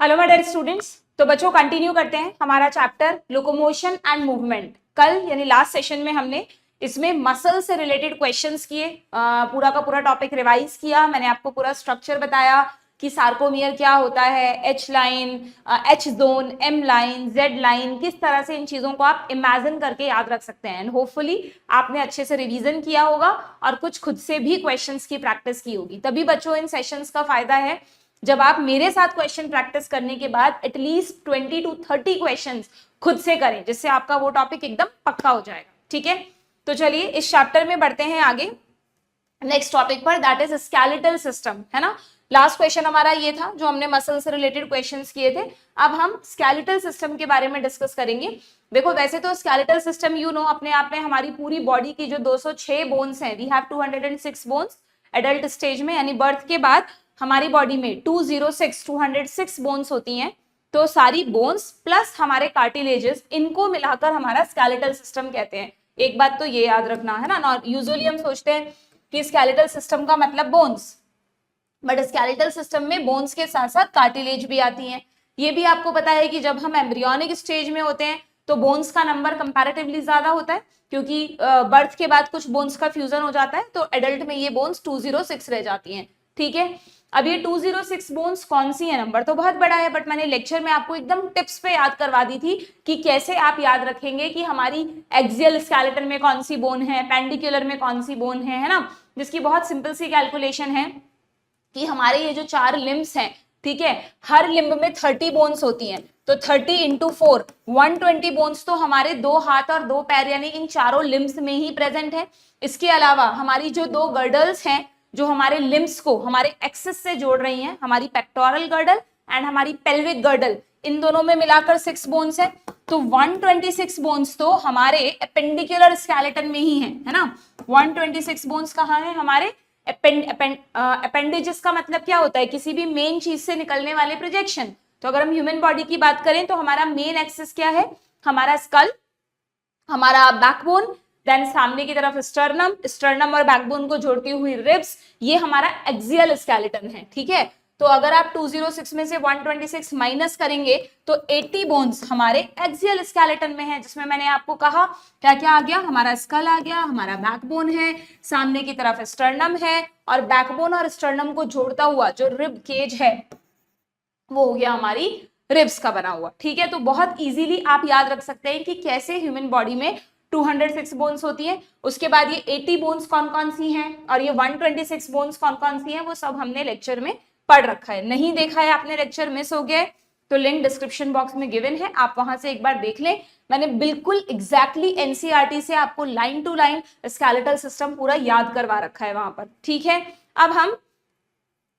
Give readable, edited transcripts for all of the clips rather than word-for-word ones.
Hello my dear students. तो बच्चों continue करते हैं हमारा चैप्टर लोकोमोशन एंड मूवमेंट। कल यानी लास्ट सेशन में हमने इसमें मसल से रिलेटेड क्वेश्चंस किए, पूरा का पूरा टॉपिक रिवाइज किया। मैंने आपको पूरा स्ट्रक्चर बताया कि सार्कोमियर क्या होता है, H line, H zone, M line, Z line, किस तरह से इन चीजों को आप इमेजिन करके याद रख सकते हैं। एंड होपफुली आपने अच्छे से रिवीजन किया होगा और कुछ खुद से भी क्वेश्चंस की प्रैक्टिस की होगी। तभी बच्चों इन सेशंस का फायदा है जब आप मेरे साथ क्वेश्चन प्रैक्टिस करने के बाद एटलीस्ट 20 to 30 क्वेश्चंस खुद से करें, जिससे आपका वो टॉपिक एकदम पक्का हो जाएगा। ठीक है, तो चलिए इस चैप्टर में बढ़ते हैं आगे नेक्स्ट टॉपिक पर, दैट इज स्केलेटल सिस्टम, है ना। लास्ट क्वेश्चन हमारा ये था जो हमने मसल से रिलेटेड क्वेश्चंस किए थे। अब हम स्केलेटल सिस्टम के बारे में डिस्कस करेंगे। देखो वैसे तो स्केलेटल सिस्टम अपने आप में हमारी पूरी बॉडी की जो 206 बोन्स हैं, we have 206 bones adult stage में, यानी बर्थ के बाद हमारी बॉडी में 206 बोन्स होती हैं। तो सारी बोन्स प्लस हमारे कार्टिलेजेस, इनको मिलाकर हमारा स्केलेटल सिस्टम कहते हैं। एक बात तो ये याद रखना है ना, यूजुअली हम सोचते हैं कि स्केलेटल सिस्टम का मतलब बोन्स, बट स्केलेटल सिस्टम में बोन्स के साथ साथ कार्टिलेज भी आती हैं। ये भी आपको पता है कि जब हम एम्ब्रियोनिक स्टेज में होते हैं तो बोन्स का नंबर कंपैरेटिवली ज्यादा होता है, क्योंकि बर्थ के बाद कुछ बोन्स का फ्यूजन हो जाता है, तो एडल्ट में ये बोन्स 206 रह जाती हैं। ठीक है, अब ये 206 बोन्स कौन सी है, नंबर तो बहुत बड़ा है, बट मैंने लेक्चर में आपको एकदम टिप्स पे याद करवा दी थी कि कैसे आप याद रखेंगे कि हमारी एक्सियल स्केलेटन में कौन सी बोन है, पेंडिकुलर में कौन सी बोन है ना, जिसकी बहुत सिंपल सी कैलकुलेशन है कि हमारे ये जो 4 लिम्ब्स हैं, ठीक है, हर लिम्ब में 30 बोन्स होती हैं, तो 30 इंटू 4 120 बोन्स तो हमारे 2 हाथ और 2 पैर यानी इन चारों लिम्ब्स में ही प्रेजेंट है। इसके अलावा हमारी जो 2 गर्डल्स हैं जो हमारे लिम्ब्स को हमारे एक्सिस से जोड़ रही हैं, हमारी पेक्टोरल गर्डल एंड हमारी पेल्विक गर्डल, इन दोनों में मिलाकर 6 बोन्स है। तो 126 बोन्स तो हमारे एपेंडिकुलर स्केलेटन में ही है ना। 126 बोन्स कहाँ है, हमारे अपेंडेजेस का मतलब क्या होता है, किसी भी मेन चीज से निकलने वाले प्रोजेक्शन। तो अगर हम ह्यूमन बॉडी की बात करें तो हमारा मेन एक्सिस क्या है, हमारा स्कल, हमारा बैकबोन, देन सामने की तरफ स्टर्नम, स्टर्नम और बैकबोन को जोड़ती हुई रिब्स, ये हमारा एक्सियल स्केलेटन है। ठीक है, तो अगर आप 206 में से 126 माइनस करेंगे तो 80 बोन्स हमारे एक्सियल स्केलेटन में है, जिसमें मैंने आपको कहा क्या क्या आ गया, हमारा स्कल आ गया, हमारा बैकबोन है, सामने की तरफ स्टर्नम है, और बैकबोन और स्टर्नम को जोड़ता हुआ जो रिब केज है वो हो गया हमारी रिब्स का बना हुआ। ठीक है, तो बहुत इजीली आप याद रख सकते हैं कि कैसे ह्यूमन बॉडी में 206 बोन्स होती है। उसके बाद ये 80 बोन्स कौन कौन सी हैं और ये 126 बोन्स कौन कौन सी हैं, वो सब हमने लेक्चर में पढ़ रखा है। नहीं देखा है आपने, लेक्चर मिस हो गया तो लिंक डिस्क्रिप्शन बॉक्स में गिवन है, आप वहां से एक बार देख लें। मैंने बिल्कुल एग्जैक्टली एनसीईआरटी से आपको line to line skeletal system पूरा याद करवा रखा है वहां पर। ठीक है, अब हम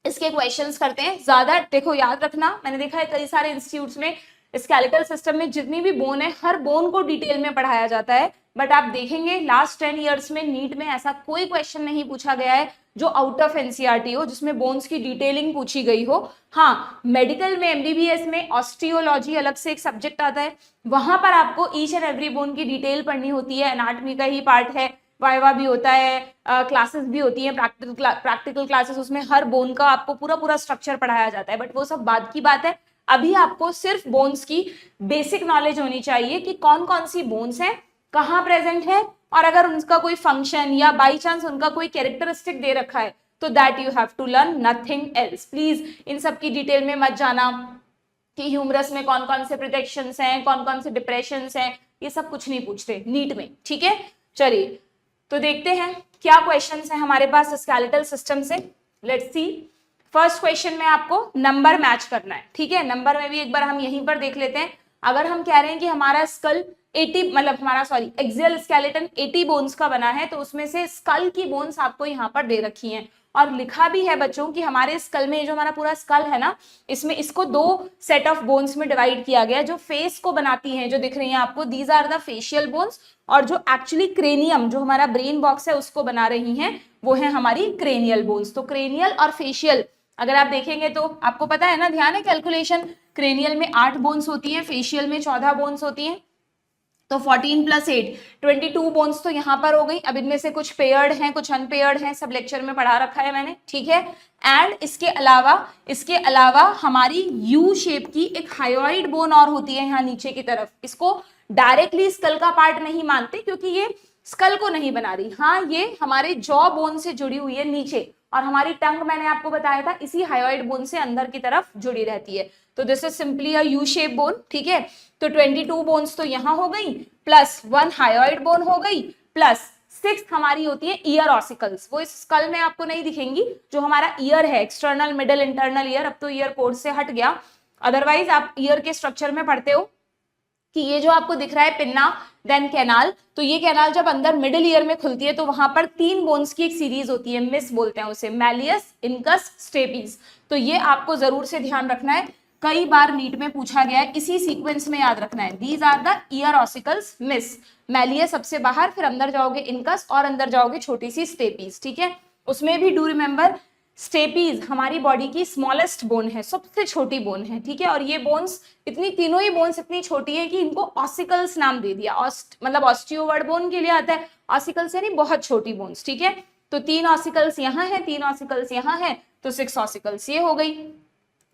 इसके क्वेश्चंस करते हैं। ज्यादा देखो याद रखना, मैंने देखा है कई सारे इंस्टीट्यूट्स में स्केलेटल सिस्टम में जितनी भी बोन है हर बोन को डिटेल में पढ़ाया जाता है, बट आप देखेंगे लास्ट 10 ईयर्स में नीट में ऐसा कोई क्वेश्चन नहीं पूछा गया है जो आउट ऑफ एनसीईआरटी हो, जिसमें बोन्स की डिटेलिंग पूछी गई हो। हाँ, मेडिकल में एमबीबीएस में ऑस्टियोलॉजी अलग से एक सब्जेक्ट आता है, वहां पर आपको ईच एंड एवरी बोन की डिटेल पढ़नी होती है, एनाटॉमी का ही पार्ट है, वाइवा भी होता है, क्लासेस भी होती हैं, प्रैक्टिकल क्लासेस, उसमें हर बोन का आपको पूरा पूरा स्ट्रक्चर पढ़ाया जाता है, बट वो सब बाद की बात है। अभी आपको सिर्फ बोन्स की बेसिक नॉलेज होनी चाहिए कि कौन कौन सी बोन्स हैं, कहाँ प्रेजेंट है, और अगर उनका कोई फंक्शन या बाई चांस उनका कोई कैरेक्टरिस्टिक दे रखा है तो that you have to learn, nothing else. Please इन सब की डिटेल में मत जाना कि ह्यूमरस में कौन कौन से प्रोटेक्शंस हैं, कौन कौन से डिप्रेशंस हैं, ये सब कुछ नहीं पूछते नीट में। ठीक है, चलिए तो देखते हैं क्या क्वेश्चंस हैं हमारे पास स्केलेटल सिस्टम से। लेट्स सी, फर्स्ट क्वेश्चन में आपको नंबर मैच करना है। ठीक है, नंबर में भी एक बार हम यहीं पर देख लेते हैं। अगर हम कह रहे हैं कि हमारा स्कल 80 मतलब हमारा एक्सियल स्केलेटन 80 बोन्स का बना है, तो उसमें से स्कल की बोन्स आपको यहाँ पर दे रखी हैं, और लिखा भी है बच्चों कि हमारे स्कल में जो हमारा पूरा स्कल है ना, इसमें इसको 2 सेट ऑफ बोन्स में डिवाइड किया गया है, जो फेस को बनाती हैं, जो दिख रही हैं आपको, these are the facial bones, और जो एक्चुअली क्रेनियम जो हमारा ब्रेन बॉक्स है उसको बना रही हैं वो है हमारी क्रेनियल बोन्स। तो क्रेनियल और फेशियल अगर आप देखेंगे तो आपको पता है ना, ध्यान है कैलकुलेशन, क्रेनियल में 8 बोन्स होती हैं, फेशियल में 14 बोन्स होती हैं। तो 14 प्लस 8 22 बोन्स तो यहाँ पर हो गई। अब इनमें से कुछ पेयर्ड हैं, कुछ अनपेयर्ड हैं, सब लेक्चर में पढ़ा रखा है मैंने, ठीक है। एंड इसके अलावा हमारी यू शेप की एक हायोइड बोन और होती है यहाँ नीचे की तरफ। इसको डायरेक्टली स्कल का पार्ट नहीं मानते क्योंकि ये स्कल को नहीं बना रही, हाँ ये हमारे जॉ बोन से जुड़ी हुई है नीचे, और हमारी टंग मैंने आपको बताया था इसी हायोइड बोन से अंदर की तरफ जुड़ी रहती है। तो this is simply a U shape bone, ठीक है। तो 22 बोन्स तो यहाँ हो गई, प्लस 1 हायोइड बोन हो गई, प्लस 6 हमारी होती है ईयर ऑसिकल्स। वो इस स्कल में आपको नहीं दिखेंगी, जो हमारा ईयर है, एक्सटर्नल मिडल इंटरनल ईयर, अब तो ईयर कोड से हट गया, अदरवाइज आप ईयर के स्ट्रक्चर में पढ़ते हो कि ये जो आपको दिख रहा है पिन्ना देन कैनाल, तो ये कैनाल जब अंदर मिडिल ईयर में खुलती है तो वहां पर 3 बोन्स की एक सीरीज होती है, मिस बोलते हैं उसे, मैलियस, इनकस, स्टेपीज। तो ये आपको जरूर से ध्यान रखना है, कई बार नीट में पूछा गया है, इसी सीक्वेंस में याद रखना है। These are the ear ossicles, MIS, malleus सबसे बाहर, फिर अंदर जाओगे इनकस और अंदर जाओगे छोटी सी स्टेपीज, ठीक है। उसमें भी डू रिमेंबर स्टेपीज हमारी बॉडी की स्मॉलेस्ट बोन है, सबसे छोटी बोन है, ठीक है। और ये बोन्स इतनी, तीनों ही बोन्स इतनी छोटी है कि इनको ऑसिकल्स नाम दे दिया। मतलब ऑस्टियो वर्ड बोन के लिए आता है, ऑसिकल्स यानी बहुत छोटी बोन्स, ठीक है। तो 3 ऑसिकल्स यहाँ है, 3 ऑसिकल्स यहाँ है, तो 6 ऑसिकल्स ये हो गई,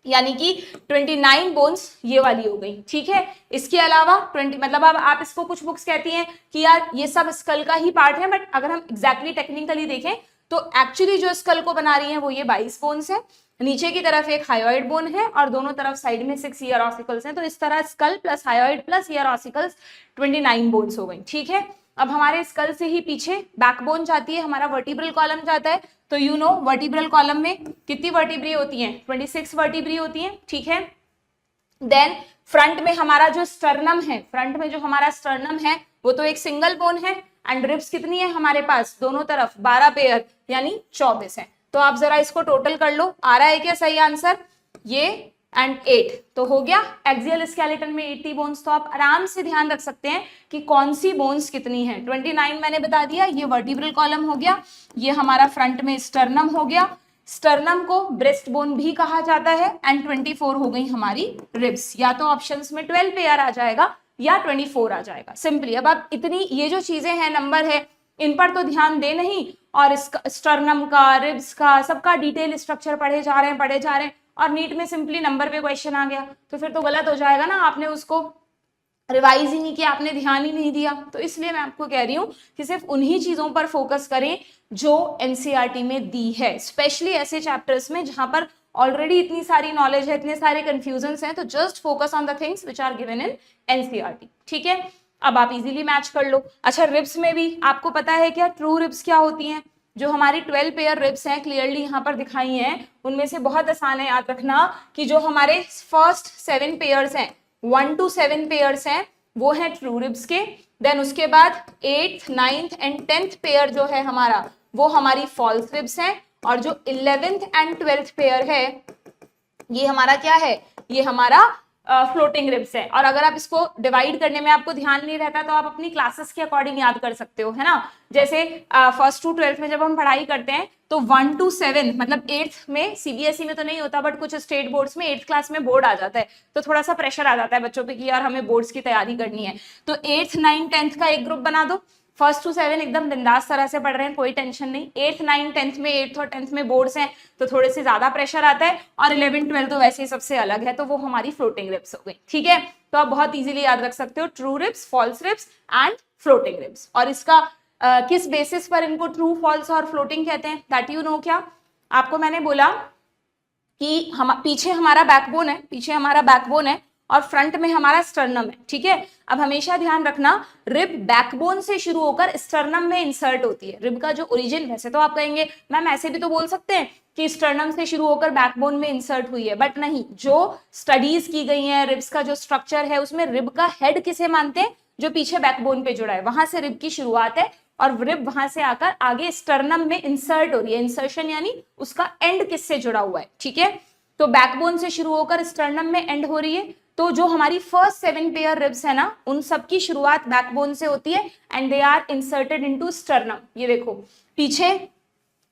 यानी कि 29 बोन्स ये वाली हो गई, ठीक है। इसके अलावा 20, मतलब अब आप इसको, कुछ बुक्स कहती हैं कि यार ये सब स्कल का ही पार्ट है, बट अगर हम एग्जैक्टली टेक्निकली देखें तो एक्चुअली जो स्कल को बना रही है वो ये 22 बोन्स है, नीचे की तरफ एक हायोइड बोन है और दोनों तरफ साइड में 6 ईयर ऑसिकल्स हैं। तो इस तरह skull plus hyoid plus ear ossicles 29 bones हो गई, ठीक है। अब हमारे स्कल से ही पीछे बैकबोन जाती है, हमारा वर्टिब्रल कॉलम जाता है, तो यू नो वर्टिब्रल कॉलम में कितनी वर्टिब्री होती हैं, 26 वर्टिब्री होती हैं, ठीक है। देन फ्रंट में हमारा जो स्टर्नम है, फ्रंट में जो हमारा स्टर्नम है वो तो एक सिंगल बोन है, एंड रिब्स कितनी है हमारे पास दोनों तरफ 12 पेयर यानी 24 है। तो आप जरा इसको टोटल कर लो, आ रहा है क्या सही आंसर, ये एंड 8 तो हो गया। एक्सियल स्केलेटन में 80 बोन्स, तो आप आराम से ध्यान रख सकते हैं कि कौन सी बोन्स कितनी है। 29 मैंने बता दिया, ये वर्टिब्रल कॉलम हो गया, ये हमारा फ्रंट में स्टर्नम हो गया, स्टर्नम को ब्रेस्ट बोन भी कहा जाता है, एंड 24 हो गई हमारी रिब्स। या तो ऑप्शंस में 12 पेयर आ जाएगा या 24 आ जाएगा, सिंपली। अब आप इतनी ये जो चीजें हैं, नंबर है, इन पर तो ध्यान दे नहीं, और स्टर्नम का, रिब्स का, सबका डिटेल स्ट्रक्चर पढ़े जा रहे हैं, और नीट में सिंपली नंबर पे क्वेश्चन आ गया तो फिर तो गलत हो जाएगा ना, आपने उसको रिवाइज ही नहीं किया, आपने ध्यान ही नहीं दिया। तो इसलिए मैं आपको कह रही हूँ कि सिर्फ उन्हीं चीजों पर फोकस करें जो एनसीईआरटी में दी है, स्पेशली ऐसे चैप्टर्स में जहां पर ऑलरेडी इतनी सारी नॉलेज है, इतने सारे कंफ्यूजन्स हैं, तो just focus on the things which are given in NCERT, ठीक है। अब आप इजीली मैच कर लो। अच्छा, रिब्स में भी आपको पता है क्या ट्रू रिब्स क्या होती हैं? जो हमारी 12 पेयर रिब्स हैं, क्लियरली यहाँ पर दिखाई हैं, उनमें से बहुत आसान है याद रखना कि जो हमारे फर्स्ट 7 पेयर्स हैं, 1 to 7 पेयर्स हैं, वो हैं ट्रू रिब्स के। देन उसके बाद 8th, 9th and 10th pair जो है हमारा, वो हमारी फॉल्स रिब्स हैं, और जो 11th एंड 12th पेयर है, ये हमारा क्या है, ये हमारा फ्लोटिंग रिब्स है। और अगर आप इसको डिवाइड करने में आपको ध्यान नहीं रहता तो आप अपनी क्लासेस के अकॉर्डिंग याद कर सकते हो, है ना। जैसे 1st to 12th में जब हम पढ़ाई करते हैं तो 1 to 7, मतलब 8th में, सीबीएसई में तो नहीं होता बट कुछ स्टेट बोर्ड्स में 8th क्लास में बोर्ड आ जाता है, तो थोड़ा सा प्रेशर आ जाता है बच्चों पे कि यार हमें बोर्ड्स की तैयारी करनी है। तो 8th, 9th, 10th का एक ग्रुप बना दो, 1st to 7 एकदम बिंदास तरह से पढ़ रहे हैं, कोई टेंशन नहीं। 8th, 9th, 10th में, 8th और 10th में बोर्ड्स हैं तो थोड़े से ज्यादा प्रेशर आता है, और 11th, 12th तो वैसे ही सबसे अलग है, तो वो हमारी फ्लोटिंग रिब्स हो गई, ठीक है। तो आप बहुत इजीली याद रख सकते हो true ribs, false ribs and floating ribs. और इसका किस बेसिस पर इनको ट्रू, फॉल्स और फ्लोटिंग कहते हैं, दैट यू नो क्या? आपको मैंने बोला कि हम पीछे हमारा बैकबोन है, पीछे हमारा बैकबोन है और फ्रंट में हमारा स्टर्नम है, ठीक है। अब हमेशा ध्यान रखना, रिब बैकबोन से शुरू होकर स्टर्नम में इंसर्ट होती है। रिब का जो ओरिजिन, वैसे तो आप कहेंगे मैम ऐसे भी तो बोल सकते हैं कि स्टर्नम से शुरू होकर बैकबोन में इंसर्ट हुई है, बट नहीं, जो स्टडीज की गई है, रिब्स का जो स्ट्रक्चर है उसमें रिब का हेड किसे मानते हैं? जो पीछे बैकबोन पे जुड़ा है, वहां से रिब की शुरुआत है, और रिब वहां से आकर आगे स्टर्नम में इंसर्ट हो रही है। इंसर्शन यानी उसका एंड किससे जुड़ा हुआ है, ठीक है। तो बैकबोन से शुरू होकर स्टर्नम में एंड हो रही है। तो जो हमारी फर्स्ट 7 पेयर रिब्स है ना, उन सब की शुरुआत बैकबोन से होती है, and they are inserted into sternum. ये देखो पीछे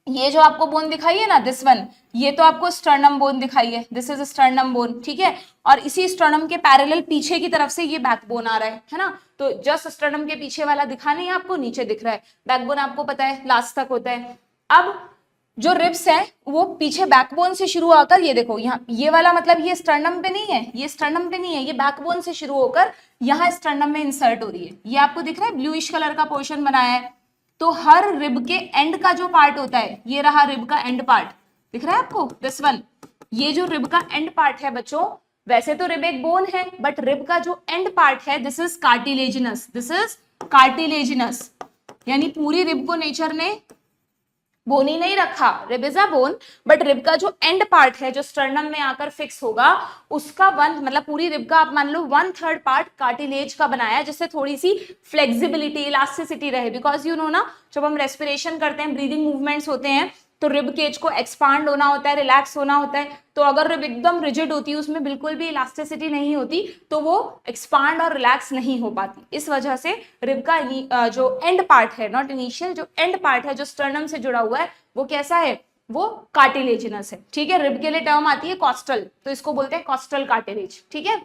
ये जो आपको बोन दिखाई है ना, दिस वन, ये तो आपको स्टर्नम बोन दिखाई है, दिस इज स्टर्नम बोन, ठीक है। और इसी स्टर्नम के पैरेलल पीछे की तरफ से ये बैकबोन आ रहा है ना। तो जस्ट स्टर्नम के पीछे वाला दिखा नहीं है आपको, नीचे दिख रहा है। बैकबोन आपको पता है लास्ट तक होता है। अब जो रिब्स है वो पीछे बैकबोन से शुरू होकर, ये देखो यहाँ, ये वाला मतलब ये स्टर्नम पे नहीं है, ये स्टर्नम पे नहीं है, ये बैकबोन से शुरू होकर यहाँ स्टर्नम में इंसर्ट हो रही है। ये आपको दिख रहा है, ब्लूइश कलर का पोर्शन बनाया है। तो हर रिब के एंड का जो पार्ट होता है, ये रहा रिब का एंड पार्ट, दिख रहा है आपको, दिस वन। ये जो रिब का एंड पार्ट है बच्चों, वैसे तो रिब एक बोन है, बट रिब का जो एंड पार्ट है, this is cartilaginous, this is cartilaginous. यानी पूरी रिब को नेचर ने बोन ही नहीं रखा, rib is a bone, but rib का जो एंड पार्ट है, जो स्टर्नम में आकर फिक्स होगा, उसका मतलब पूरी रिब का आप मान लो 1/3 पार्ट कार्टिलेज का बनाया है, जिससे थोड़ी सी फ्लेक्सिबिलिटी, इलास्टिसिटी रहे। बिकॉज यू नो ना, जब हम रेस्पिरेशन करते हैं, ब्रीदिंग मूवमेंट्स होते हैं, तो रिब केज को एक्सपांड होना होता है, रिलैक्स होना होता है। तो अगर रिब एकदम रिजिड होती है, उसमें बिल्कुल भी इलास्टिसिटी नहीं होती, तो वो एक्सपांड और रिलैक्स नहीं हो पाती। इस वजह से रिब का जो एंड पार्ट है, नॉट इनिशियल, जो एंड पार्ट है, जो स्टर्नम से जुड़ा हुआ है, वो कैसा है, वो कार्टिलेजिनस है, ठीक है। रिब के लिए टर्म आती है कॉस्टल, तो इसको बोलते हैं कॉस्टल कार्टिलेज, ठीक है।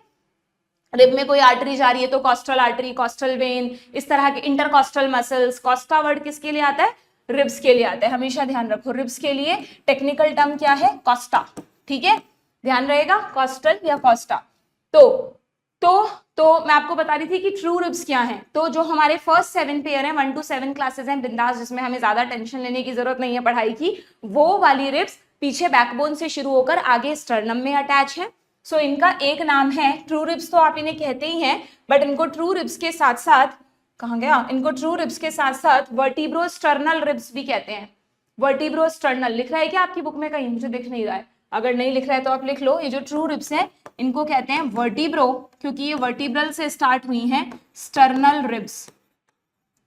रिब में कोई आर्टरी जा रही है तो कॉस्टल आर्टरी, कॉस्टल वेन, इस तरह के इंटरकॉस्टल मसल्स। कॉस्टा वर्ड किसके लिए आता है, रिब्स के लिए आता है, हमेशा ध्यान रखो। रिब्स के लिए टेक्निकल टर्म क्या है, कॉस्टा, ठीक है, ध्यान रहेगा, कॉस्टल या कॉस्टा। तो मैं आपको बता रही थी कि ट्रू रिब्स क्या हैं। तो जो हमारे फर्स्ट 7 पेयर हैं, 1 to 7 क्लासेस हैं बिंदास, जिसमें हमें ज्यादा टेंशन लेने की जरूरत नहीं है पढ़ाई की, वो वाली रिब्स पीछे बैकबोन से शुरू होकर आगे स्टर्नम में अटैच है। सो इनका एक नाम है ट्रू रिब्स, तो आप इन्हें कहते ही हैं, बट इनको ट्रू रिब्स के साथ साथ, कहाँ गया, इनको ट्रू रिब्स के साथ साथ वर्टिब्रोस्टर्नल रिब्स भी कहते हैं। वर्टिब्रोस्टर्नल लिख रहा है क्या आपकी बुक में कहीं, मुझे दिख नहीं रहा है, अगर नहीं लिख रहा है तो आप लिख लो। ये जो ट्रू रिब्स हैं, इनको कहते हैं वर्टिब्रो, क्योंकि ये वर्टिब्रल से स्टार्ट हुई हैं, स्टर्नल रिब्स,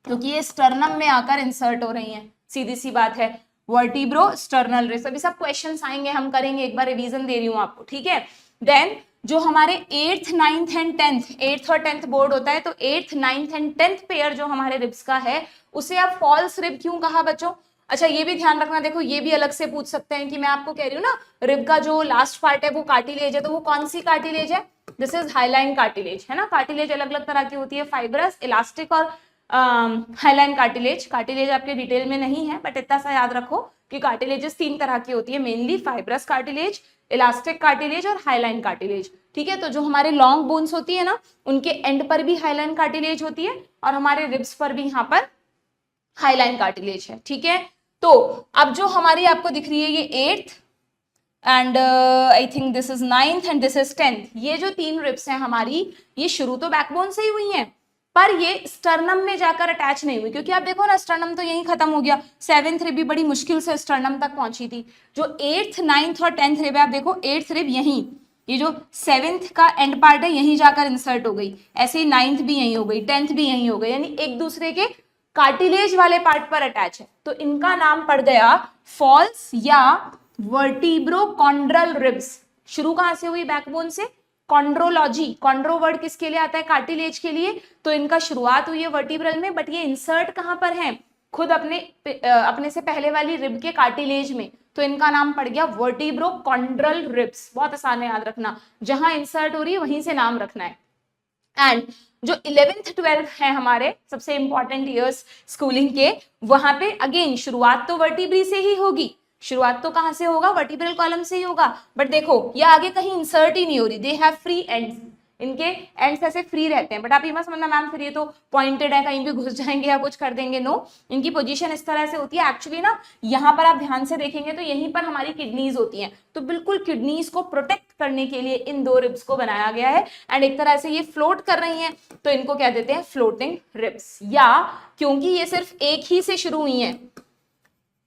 क्योंकि ये स्टर्नम में आकर इंसर्ट हो रही हैं, सीधी सी बात है, वर्टिब्रो स्टर्नल रिब्स। अभी सब क्वेश्चंस आएंगे, हम करेंगे, एक बार रिवीजन दे रही हूँ आपको, ठीक है। देन जो हमारे 8th 9th and 10th, 8th और 10th बोर्ड होता है, तो 8th 9th and 10th pair जो हमारे रिब्स का है, उसे आप फॉल्स रिब क्यों कहा बच्चों। अच्छा ये भी ध्यान रखना, देखो ये भी अलग से पूछ सकते हैं कि मैं आपको कह रही हूँ ना, रिब का जो लास्ट पार्ट है वो कार्टिलेज है, तो वो कौन सी कार्टिलेज है, दिस इज हाइलाइन कार्टिलेज, है ना। कार्टिलेज अलग अलग तरह की होती है, फाइब्रस, इलास्टिक और हाइलाइन कार्टिलेज। कार्टिलेज आपके डिटेल में नहीं है, बट इतना सा याद रखो कि कार्टिलेजेस 3 तरह की होती है mainly, fibrous cartilage, elastic cartilage और हाइलाइन कार्टिलेज, ठीक है। तो जो हमारे लॉन्ग बोन्स होती है ना, उनके एंड पर भी हाइलाइन कार्टिलेज होती है, और हमारे रिब्स पर भी यहाँ पर हाइलाइन कार्टिलेज है, ठीक है। तो अब जो हमारी आपको दिख रही है ये 8th and I think this is 9th and this is 10th, ये जो 3 रिब्स हैं हमारी, ये शुरू तो बैकबोन से ही हुई हैं, पर ये स्टर्नम में जाकर अटैच नहीं हुई, क्योंकि आप देखो ना, स्टर्नम तो यहीं खत्म हो गया, 7th रिब भी बड़ी मुश्किल से स्टर्नम तक पहुंची थी। जो 8th 9th और 10th रिब है, आप देखो 8th रिब यहीं, ये जो 7th का एंड पार्ट है यहीं जाकर इंसर्ट हो गई, ऐसे ही 9th भी यहीं हो गई, 10th भी यहीं हो गई, यानी एक दूसरे के कार्टिलेज वाले पार्ट पर अटैच है, तो इनका नाम पड़ गया फॉल्स या वर्टिब्रोकॉन्ड्रल रिब्स। शुरू कहां से हुई, बैकबोन से। कॉन्ड्रोलॉजी, कॉन्ड्रो वर्ड किसके लिए आता है, कार्टिलेज के लिए, तो इनका शुरुआत हुई है वर्टिब्रल में, बट ये इंसर्ट कहां पर है, खुद अपने से पहले वाली रिब के कार्टिलेज में, तो इनका नाम पड़ गया वर्टिब्रोकॉन्ड्रल रिब्स। बहुत आसान है याद रखना, जहां इंसर्ट हो रही है वहीं से नाम रखना है। एंड जो 11th 12th है हमारे सबसे इंपॉर्टेंट ईयर्स स्कूलिंग के, वहां पे अगेन शुरुआत तो वर्टिब्री से ही होगी, शुरुआत तो कहां से होगा, वर्टिब्रल कॉलम से ही होगा, बट देखो ये आगे कहीं इंसर्ट ही नहीं हो रही, दे हैव फ्री एंड्स, इनके एंड्स ऐसे फ्री रहते हैं। बट आप ये मत समझना मैम फिर ये तो पॉइंटेड है, कहीं भी घुस जाएंगे या कुछ कर देंगे, नो, इनकी पोजीशन इस तरह से होती है। एक्चुअली ना यहाँ पर आप ध्यान से देखेंगे तो यहीं पर हमारी किडनीज होती हैं, तो बिल्कुल किडनीज को प्रोटेक्ट करने के लिए इन 2 रिब्स को बनाया गया है, एंड एक तरह से ये फ्लोट कर रही हैं, तो इनको क्या देते हैं, फ्लोटिंग रिब्स। या क्योंकि ये सिर्फ एक ही से शुरू हुई हैं,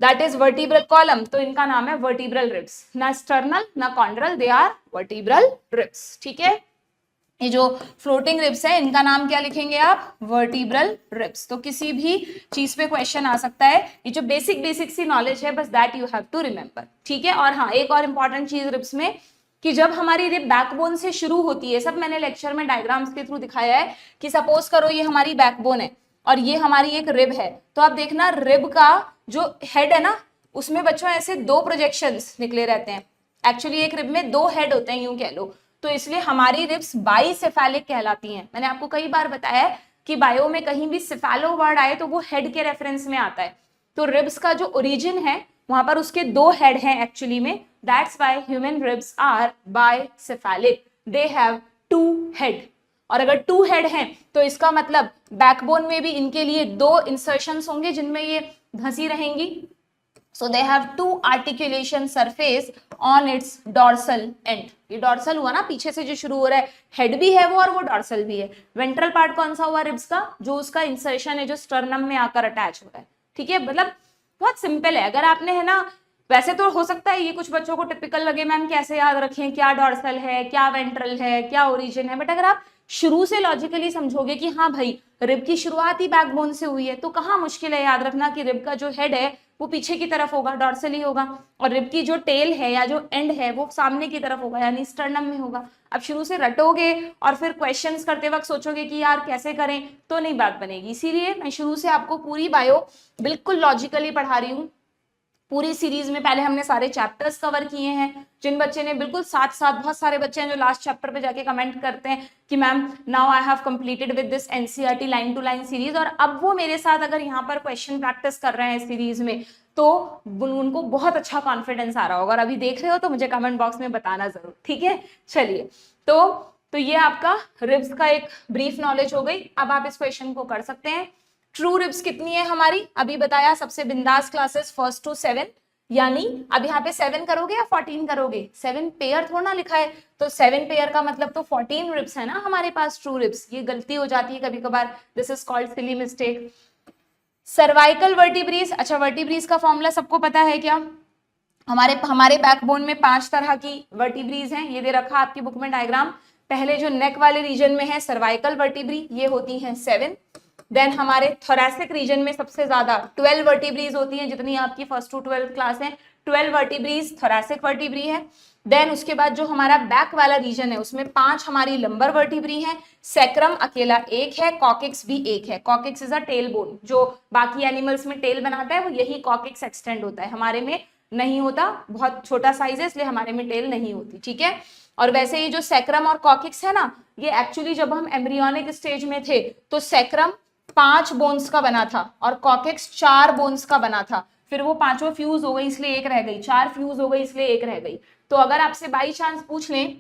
दैट इज वर्टिब्रल कॉलम, तो इनका नाम है वर्टिब्रल रिब्स, ना स्टर्नल ना chondral, they are vertebral ribs, ठीक है। ये जो फ्लोटिंग रिब्स है इनका नाम क्या लिखेंगे आप, वर्टिब्रल रिब्स। तो किसी भी चीज पे क्वेश्चन आ सकता है, ये जो बेसिक सी नॉलेज है, बस that you have to remember, ठीक है। और हाँ, एक और इंपॉर्टेंट चीज रिब्स में, कि जब हमारी रिब बैकबोन से शुरू होती है, सब मैंने लेक्चर में डायग्राम्स के थ्रू दिखाया है, कि सपोज करो ये हमारी बैकबोन है और ये हमारी एक रिब है, तो आप देखना रिब का जो हेड है ना, उसमें बच्चों ऐसे 2 प्रोजेक्शंस निकले रहते हैं। एक्चुअली एक रिब में 2 हेड होते हैं, यूं कह लो, तो इसलिए हमारी रिब्स बाइसेफेलिक कहलाती हैं। मैंने आपको कई बार बताया है कि बायो में कहीं भी सिफेलो वर्ड आए तो वो हेड के रेफरेंस में आता है। तो रिब्स का जो ओरिजिन है वहां पर उसके 2 हेड हैं एक्चुअली में, that's why human ribs are bicephalic, they have 2 head. और अगर 2 हेड हैं तो इसका मतलब बैकबोन में भी इनके लिए 2 इंसर्शंस होंगे जिनमें ये धंसी रहेंगी। So they have 2 articulation surface on its dorsal end. ये डॉर्सल हुआ ना, पीछे से जो शुरू हो रहा है, हेड भी है वो और वो डॉर्सल भी है। वेंट्रल पार्ट कौन सा हुआ रिब्स का, जो उसका इंसर्शन है जो स्टर्नम में आकर अटैच हो रहा है। ठीक है, मतलब बहुत सिंपल है। अगर आपने है ना, वैसे तो हो सकता है ये कुछ बच्चों को टिपिकल लगे, मैम कैसे याद रखें, क्या डॉर्सल है, क्या वेंट्रल है, क्या ओरिजिन है, बट अगर आप शुरू से लॉजिकली समझोगे कि हाँ भाई रिब की शुरुआत ही बैकबोन से हुई है, तो कहाँ मुश्किल है याद रखना कि रिब का जो हेड है वो पीछे की तरफ होगा, डॉर्सल ही होगा, और रिब की जो टेल है या जो एंड है वो सामने की तरफ होगा, यानी स्टर्नम में होगा। अब शुरू से रटोगे और फिर क्वेश्चंस करते वक्त सोचोगे कि यार कैसे करें, तो नहीं बात बनेगी। इसीलिए मैं शुरू से आपको पूरी बायो बिल्कुल लॉजिकली पढ़ा रही हूँ। पूरी सीरीज में पहले हमने सारे चैप्टर्स कवर किए हैं। जिन बच्चे ने बिल्कुल साथ साथ, बहुत सारे बच्चे हैं जो लास्ट चैप्टर पे जाके कमेंट करते हैं कि ma'am now I have completed with this NCERT line to line series, और अब वो मेरे साथ अगर यहाँ पर क्वेश्चन प्रैक्टिस कर रहे हैं सीरीज में, तो उनको बहुत अच्छा कॉन्फिडेंस आ रहा होगा। और अभी देख रहे हो तो मुझे कमेंट बॉक्स में बताना जरूर, ठीक है। चलिए, तो ये आपका रिब्स का एक ब्रीफ नॉलेज हो गई। अब आप इस क्वेश्चन को कर सकते हैं। ट्रू रिब्स कितनी है हमारी, अभी बताया, सबसे बिंदास क्लासेस 1 to 7, यानी अब यहाँ पे 7 करोगे या 14 करोगे, 7 पेयर थोड़ा ना लिखा है, तो 7 पेयर का मतलब तो 14 रिब्स है ना हमारे पास ट्रू रिब्स। ये गलती हो जाती है कभी कभार, this is called silly mistake. Cervical vertebrae, अच्छा वर्टिब्रीज का फॉर्मूला सबको पता है क्या, हमारे बैकबोन में 5 तरह की वर्टिब्रीज हैं, ये दे रखा आपकी बुक में डायग्राम। पहले जो नेक वाले रीजन में है सर्वाइकल वर्टिब्री, ये होती हैं 7। देन हमारे थोरैसिक रीजन में सबसे ज्यादा 12 वर्टिब्रीज होती हैं, जितनी आपकी 1st to 12th क्लास है, 12 वर्टिब्रीज थोरैसिक वर्टिब्री है। देन उसके बाद जो हमारा बैक वाला रीजन है उसमें 5 हमारी लंबर वर्टिब्री हैं, सैक्रम अकेला 1 है, कॉकिक्स भी 1 है। Coccyx is a tail bone, जो बाकी एनिमल्स में टेल बनाता है वो यही कॉकिक्स एक्सटेंड होता है, हमारे में नहीं होता, बहुत छोटा साइज है इसलिए हमारे में टेल नहीं होती, ठीक है। और वैसे ही जो सैक्रम और कॉकिक्स है ना, ये एक्चुअली जब हम एम्ब्रियोनिक स्टेज में थे तो सैक्रम 5 बोन्स का बना था और कॉकेक्स 4 बोन्स का बना था, फिर वो 5 फ्यूज हो गई इसलिए 1 रह गई, 4 फ्यूज हो गई इसलिए 1 रह गई। तो अगर आपसे बाई चांस पूछ लें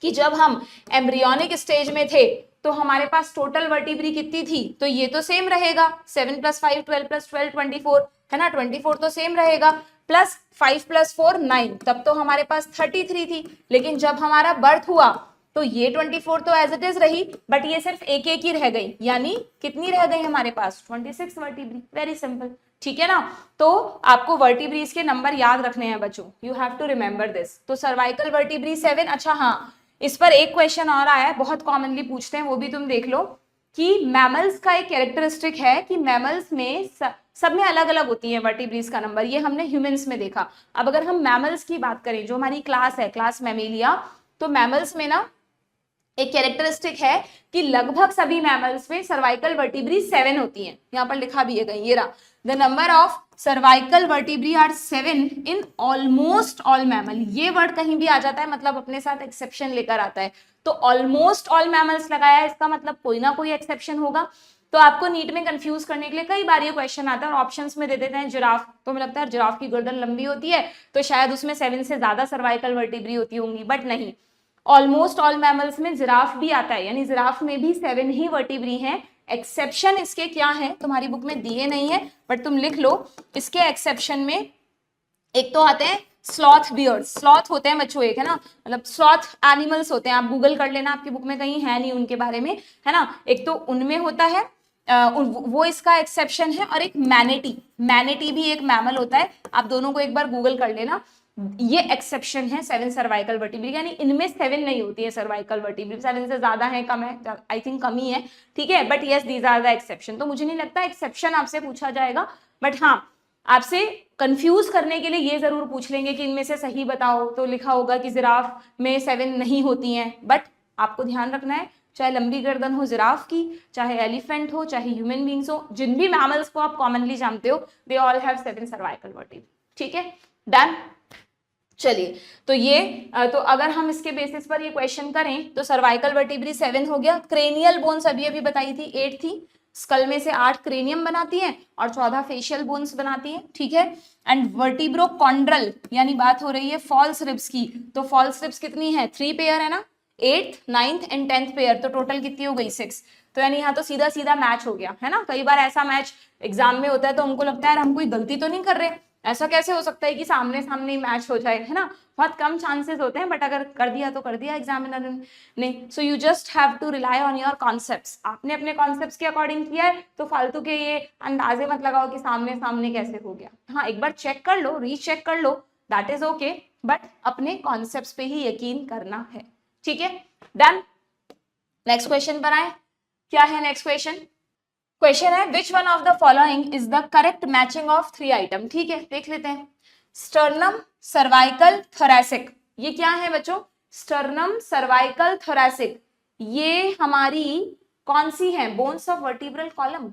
कि जब हम एम्ब्रियोनिक स्टेज में थे तो हमारे पास टोटल वर्टिब्री कितनी थी, तो ये तो सेम रहेगा, 7 + 5 12 + 12 24 है ना, 24 तो सेम रहेगा, प्लस 5 + 4 9, तब तो हमारे पास 33 थी। लेकिन जब हमारा बर्थ हुआ तो ये 24 तो एज इट इज रही, बट ये सिर्फ एक ही रह गई, यानी कितनी रह गई हमारे पास 26 वर्टिब्री। वेरी सिंपल, ठीक है ना। तो आपको वर्टिब्रीज के नंबर याद रखने हैं बच्चों, you have to remember this. तो सर्वाइकल वर्टिब्री 7। अच्छा हाँ, इस पर एक क्वेश्चन और आया है, बहुत कॉमनली पूछते हैं, वो भी तुम देख लो कि मैमल्स का एक कैरेक्टरिस्टिक है कि मैमल्स में सब में अलग अलग होती है वर्टिब्रीज का नंबर, ये हमने ह्यूमंस में देखा। अब अगर हम मैमल्स की बात करें, जो हमारी क्लास है क्लास मैमेलिया, तो मैमल्स में ना एक कैरेक्टरिस्टिक है कि लगभग सभी मैमल्स में सर्वाइकल वर्टिब्री 7 होती हैं, यहाँ पर लिखा भी है कहीं, ये रहा, the number of cervical vertebrae are 7 in almost all mammal. ये वर्ड कहीं भी आ जाता है मतलब अपने साथ एक्सेप्शन लेकर आता है, तो ऑलमोस्ट ऑल मैमल्स लगाया है, इसका मतलब कोई ना कोई एक्सेप्शन होगा। तो आपको नीट में कंफ्यूज करने के लिए कई बार ये क्वेश्चन आता है और ऑप्शंस में दे देते हैं जिराफ, तो मुझे लगता है जिराफ की गर्दन लंबी होती है तो शायद उसमें 7 से ज्यादा सर्वाइकल वर्टिब्री होती होंगी, बट नहीं, ऑलमोस्ट ऑल मैमल्स में जिराफ भी आता है, यानी जिराफ में भी 7 ही वर्टिब्री हैं। एक्सेप्शन इसके क्या है तुम्हारी बुक में दिए नहीं है, बट तुम लिख लो इसके एक्सेप्शन में। एक तो आते हैं स्लॉथ बियर्स, स्लॉथ होते हैं बच्चों एक, है ना, मतलब स्लॉथ एनिमल्स होते हैं, आप गूगल कर लेना, आपकी बुक में कहीं है नहीं उनके बारे में, है ना। एक तो उनमें होता है वो इसका एक्सेप्शन है, और एक मैनेटी, मैनेटी भी एक मैमल होता है, आप दोनों को एक बार गूगल कर लेना, ये एक्सेप्शन है 7 सर्वाइकल वर्टिब्री, यानी इनमें 7 नहीं होती है सर्वाइकल वर्टिब्री, 7 से ज्यादा है कम है, आई थिंक कम ही है, ठीक है, but yes these are the exception. तो मुझे नहीं लगता एक्सेप्शन आपसे पूछा जाएगा, बट हाँ आपसे कंफ्यूज करने के लिए ये जरूर पूछ लेंगे कि इनमें से सही बताओ, तो लिखा होगा कि जिराफ में 7 नहीं होती हैं, बट आपको ध्यान रखना है चाहे लंबी गर्दन हो जिराफ की, चाहे एलिफेंट हो, चाहे ह्यूमन बींग्स हो, जिन भी मैमल्स को आप कॉमनली जानते हो, they all have 7 cervical vertebrae, ठीक है, डन। चलिए, तो ये तो अगर हम इसके बेसिस पर ये क्वेश्चन करें तो सर्वाइकल वर्टिब्री 7 हो गया, क्रेनियल बोन्स अभी अभी बताई थी 8 थी, स्कल में से 8 क्रेनियम बनाती हैं और 14 फेशियल बोन्स बनाती हैं, ठीक है। एंड वर्टिब्रोकॉन्ड्रल यानी बात हो रही है फॉल्स रिब्स की, तो फॉल्स रिब्स कितनी है, 3 पेयर है ना, 8th 9th and 10th pair, तो टोटल कितनी हो गई 6। तो यानी यहाँ तो सीधा सीधा मैच हो गया है ना। कई बार ऐसा मैच एग्जाम में होता है तो हमको लगता है हम कोई गलती तो नहीं कर रहे, ऐसा कैसे हो सकता है कि सामने सामने मैच हो जाए, है ना, बहुत कम चांसेस होते हैं, बट अगर कर दिया तो कर दिया एग्जामिनर ने। So you just have to rely on your concepts, आपने अपने कॉन्सेप्ट्स के अकॉर्डिंग किया है, तो फालतू के ये अंदाजे मत लगाओ कि सामने सामने कैसे हो गया। हाँ, एक बार चेक कर लो, रीचेक कर लो, दैट इज ओके, बट अपने कॉन्सेप्ट्स पे ही यकीन करना है, ठीक है, डन। नेक्स्ट क्वेश्चन पर आए, क्या है नेक्स्ट क्वेश्चन, क्वेश्चन है which one of the following is the correct matching of 3 item, ठीक है, देख लेते हैं। स्टर्नम, सर्वाइकल, थोरैसिक, ये क्या है बच्चों, स्टर्नम, सर्वाइकल, थोरैसिक, ये हमारी कौन सी है, बोन्स ऑफ वर्टिब्रल कॉलम,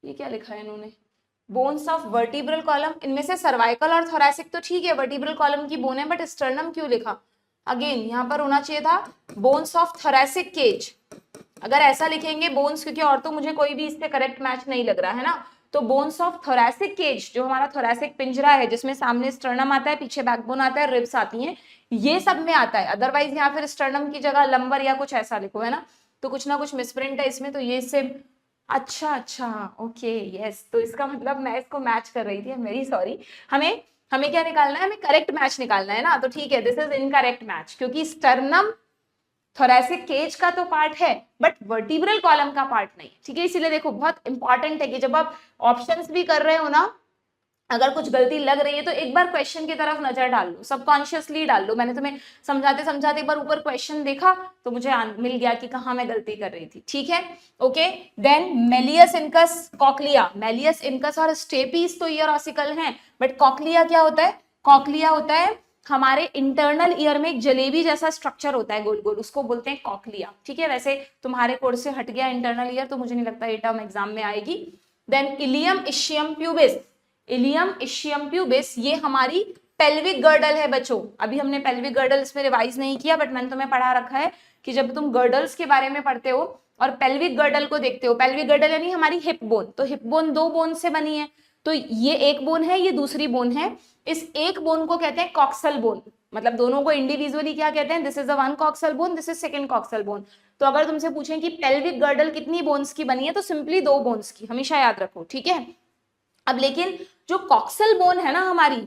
ये क्या लिखा है इन्होंने, बोन्स ऑफ वर्टिब्रल कॉलम, इनमें से सर्वाइकल और थोरैसिक तो ठीक है, वर्टिब्रल कॉलम की बोन है, बट स्टर्नम क्यों लिखा, अगेन यहाँ पर होना चाहिए था बोन्स ऑफ थोरैसिक केज, अगर ऐसा लिखेंगे बोन्स, क्योंकि और तो मुझे कोई भी इससे करेक्ट मैच नहीं लग रहा है ना, तो बोन्स ऑफ थोरैसिक केज, जो हमारा थोरैसिक पिंजरा है जिसमें सामने स्टर्नम आता है, पीछे बैकबोन आता है, रिब्स आती हैं, ये सब में आता है, अदरवाइज यहाँ फिर स्टर्नम की जगह लंबर या कुछ ऐसा लिखो, है ना, तो कुछ ना कुछ मिसप्रिंट है इसमें, तो ये इससे अच्छा ओके यस, तो इसका मतलब मैं इसको मैच कर रही थी, वेरी सॉरी। हमें हमें क्या निकालना है, हमें करेक्ट मैच निकालना है ना, तो ठीक है, दिस इज इनकरेक्ट मैच, क्योंकि स्टर्नम थोरैसिक केज का तो पार्ट है बट वर्टिब्रल कॉलम का पार्ट नहीं, ठीक है। इसीलिए देखो बहुत इंपॉर्टेंट है कि जब आप ऑप्शंस भी कर रहे हो ना, अगर कुछ गलती लग रही है तो एक बार क्वेश्चन की तरफ नजर डाल लो, सबकॉन्शियसली डाल लो। मैंने तुम्हें समझाते समझाते एक बार ऊपर क्वेश्चन देखा तो मुझे मिल गया कि कहाँ मैं गलती कर रही थी, ठीक है, okay. Then malleus incus, cochlea, malleus incus और स्टेपीज तो ईयर ऑसिकल हैं, बट कॉक्लिया क्या होता है, कॉक्लिया होता है हमारे इंटरनल ईयर में एक जलेबी जैसा स्ट्रक्चर होता है गोल गोल, उसको बोलते हैं कॉक्लिया, ठीक है। वैसे तुम्हारे कोर्स से हट गया इंटरनल ईयर, तो मुझे नहीं लगता ये टर्म एग्जाम में आएगी। Then ilium ischium pubis, ilium ischium pubis, ये हमारी पेल्विक गर्डल है बच्चों। अभी हमने पेल्विक गर्डल इसमें रिवाइज नहीं किया, बट मैंने तुम्हें पढ़ा रखा है कि जब तुम गर्डल्स के बारे में पढ़ते हो और पेल्विक गर्डल को देखते हो, पेल्विक गर्डल यानी हमारी हिप बोन, तो हिप बोन 2 बोन से बनी है, तो ये एक बोन है, ये दूसरी बोन है, इस एक बोन को कहते हैं कॉक्सल बोन, मतलब दोनों को इंडिविजुअली क्या कहते हैं, this is the one coxal bone, this is second coxal bone. तो अगर तुमसे पूछें कि पेल्विक गर्डल कितनी बोन्स की बनी है, तो सिंपली 2 बोन्स की, हमेशा याद रखो, ठीक है। अब लेकिन जो कॉक्सल बोन है ना हमारी,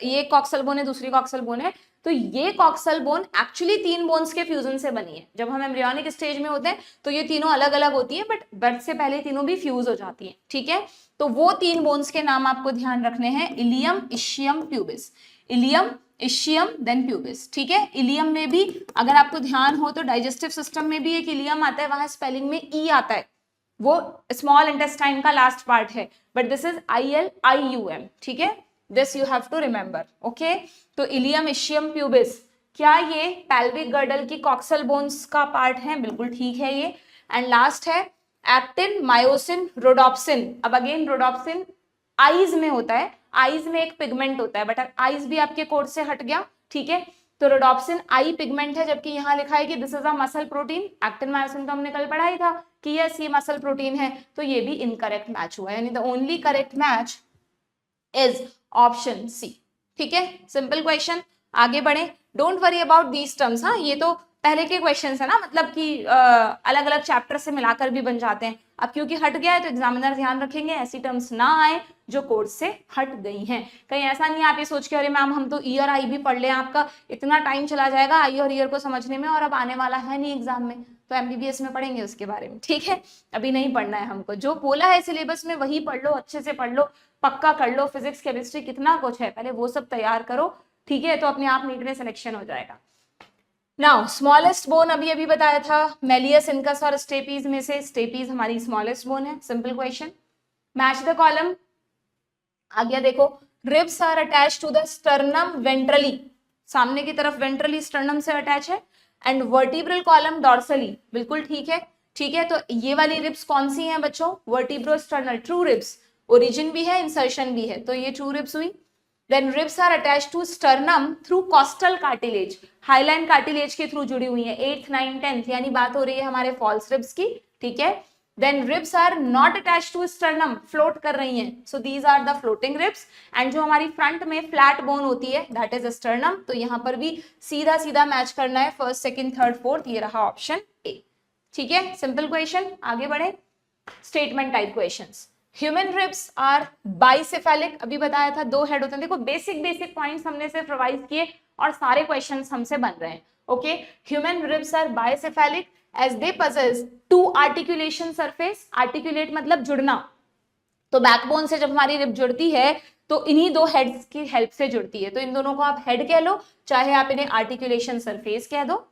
ये कॉक्सल बोन है, दूसरी कॉक्सल बोन है, तो ये कॉक्सल बोन एक्चुअली 3 बोन्स के फ्यूजन से बनी है। जब हम एम्ब्रियोनिक स्टेज में होते हैं तो ये तीनों अलग अलग होती है, बट बर्थ से पहले तीनों भी फ्यूज हो जाती हैं, ठीक है। तो वो 3 बोन्स के नाम आपको ध्यान रखने हैं, ilium ischium pubis, ilium ischium then pubis, ठीक है। इलियम में भी अगर आपको ध्यान हो तो डाइजेस्टिव सिस्टम में भी एक इलियम आता है, वहां स्पेलिंग में ई आता है, वो स्मॉल इंटेस्टाइन का लास्ट पार्ट है, बट दिस इज ILIUM, ठीक है, this you have to remember, okay. तो इलियम इशियम प्यूबिस, क्या ये पेल्विक गर्डल की कॉक्सल बोन्स का पार्ट है, बिल्कुल ठीक है ये। एंड लास्ट है एक्टिन, मायोसिन, रोडोप्सिन। अब अगेन रोडोप्सिन आईज में होता है, आईज में एक पिगमेंट होता है, बट आईज भी आपके कोर्स से हट गया, ठीक है। तो रोडोप्सिन आई पिगमेंट है, जबकि यहाँ लिखा है कि this is a muscle protein. Actin myosin तो हमने कल पढ़ा ही था कि यस ये मसल प्रोटीन है, तो ये भी इनकरेक्ट मैच हुआ, यानी the only correct match is option C, ठीक है। सिंपल क्वेश्चन, आगे बढ़े, don't worry about these terms, हाँ ये तो पहले के क्वेश्चंस है ना, मतलब कि अलग अलग चैप्टर से मिलाकर भी बन जाते हैं। अब क्योंकि हट गया है तो एग्जामिनर ध्यान रखेंगे ऐसी टर्म्स ना आए जो कोर्स से हट गई हैं। कहीं ऐसा नहीं आप ये सोच के अरे मैम हम तो ईयर आई भी पढ़ ले, आपका इतना टाइम चला जाएगा आई और ईयर को समझने में, और अब आने वाला है नहीं एग्जाम में, तो MBBS में पढ़ेंगे उसके बारे में, ठीक है। अभी नहीं पढ़ना है हमको, जो बोला है सिलेबस में वही पढ़ लो, अच्छे से पढ़ लो, पक्का कर लो, फिजिक्स केमिस्ट्री कितना कुछ है पहले वो सब तैयार करो, ठीक है, तो अपने आप नीट में सिलेक्शन हो जाएगा। नाउ स्मॉलेस्ट बोन अभी अभी बताया था, मेलियस इनकस और स्टेपीज में से स्टेपीज हमारी स्मॉलेस्ट बोन है। Simple question, match the column. आ गया देखो, ribs are attach to the sternum ventrally, सामने की तरफ वेंट्रली स्टर्नम से अटैच है, एंड वर्टिब्रल कॉलम डॉर्सली, बिल्कुल ठीक है, ठीक है। तो ये वाली रिब्स कौन सी हैं बच्चों, vertebrosternal, true ribs, origin भी है इंसर्शन भी है, तो ये ट्रू रिब्स हुई। Then ribs are attach to sternum through costal cartilage, hyaline cartilage के थ्रू जुड़ी हुई है, 8th 9th 10th, यानी बात हो रही है हमारे फॉल्स रिब्स की, ठीक है। Then ribs are not attach to sternum, float कर रही हैं, so these are the floating ribs. And जो हमारी फ्रंट में फ्लैट बोन होती है दैट इज स्टर्नम, तो यहाँ पर भी सीधा सीधा मैच करना है, फर्स्ट सेकंड थर्ड फोर्थ, ये रहा ऑप्शन ए, ठीक है। सिंपल क्वेश्चन, आगे बढ़े। Statement type questions. Human ribs are bicephalic, अभी बताया था 2 हेड होते हैं। देखो बेसिक पॉइंट्स हमने सिर्फ रिवाइज किए और सारे क्वेश्चंस हमसे बन रहे हैं, okay. Human ribs are bicephalic as they possess 2 articulation surface, articulate मतलब जुड़ना, तो बैकबोन से जब हमारी रिब जुड़ती है तो इन्हीं 2 हेड्स की हेल्प से जुड़ती है, तो इन दोनों को आप हेड कह लो, चाहे आप इन्हें आर्टिकुलेशन सरफेस कह दो।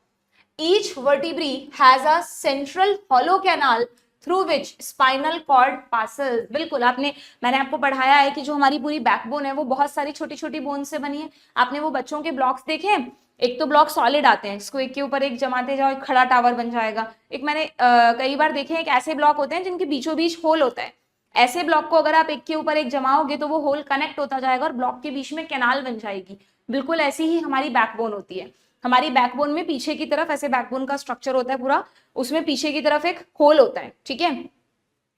Each vertebra has a central hollow canal through which spinal cord passes, बिल्कुल मैंने आपको पढ़ाया है कि जो हमारी पूरी बैकबोन है वो बहुत सारी छोटी छोटी बोन से बनी है। आपने वो बच्चों के ब्लॉक्स देखे हैं, एक तो ब्लॉक सॉलिड आते हैं, इसको एक के ऊपर एक जमाते जाओ, एक खड़ा टावर बन जाएगा। एक मैंने कई बार देखे हैं, एक ऐसे ब्लॉक होते हैं जिनके बीचों बीच होल होता है, ऐसे ब्लॉक को अगर आप एक के ऊपर एक जमाओगे तो वो होल कनेक्ट होता जाएगा और ब्लॉक के बीच में कैनाल बन जाएगी। बिल्कुल ऐसी ही हमारी बैकबोन होती है। हमारी बैकबोन में पीछे की तरफ ऐसे बैकबोन का स्ट्रक्चर होता है पूरा, उसमें पीछे की तरफ एक होल होता है, ठीक है।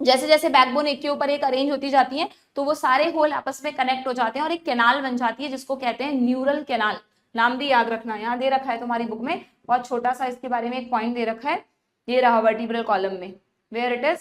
जैसे जैसे बैकबोन एक के ऊपर एक अरेंज होती जाती है तो वो सारे होल आपस में कनेक्ट हो जाते हैं और एक कैनाल बन जाती है जिसको कहते हैं न्यूरल कैनाल। नाम भी याद रखना, यहाँ दे रखा है तुम्हारी बुक में, बहुत छोटा सा इसके बारे में एक पॉइंट दे रखा है, ये रहा वर्टिब्रल कॉलम में, वेयर इट इज,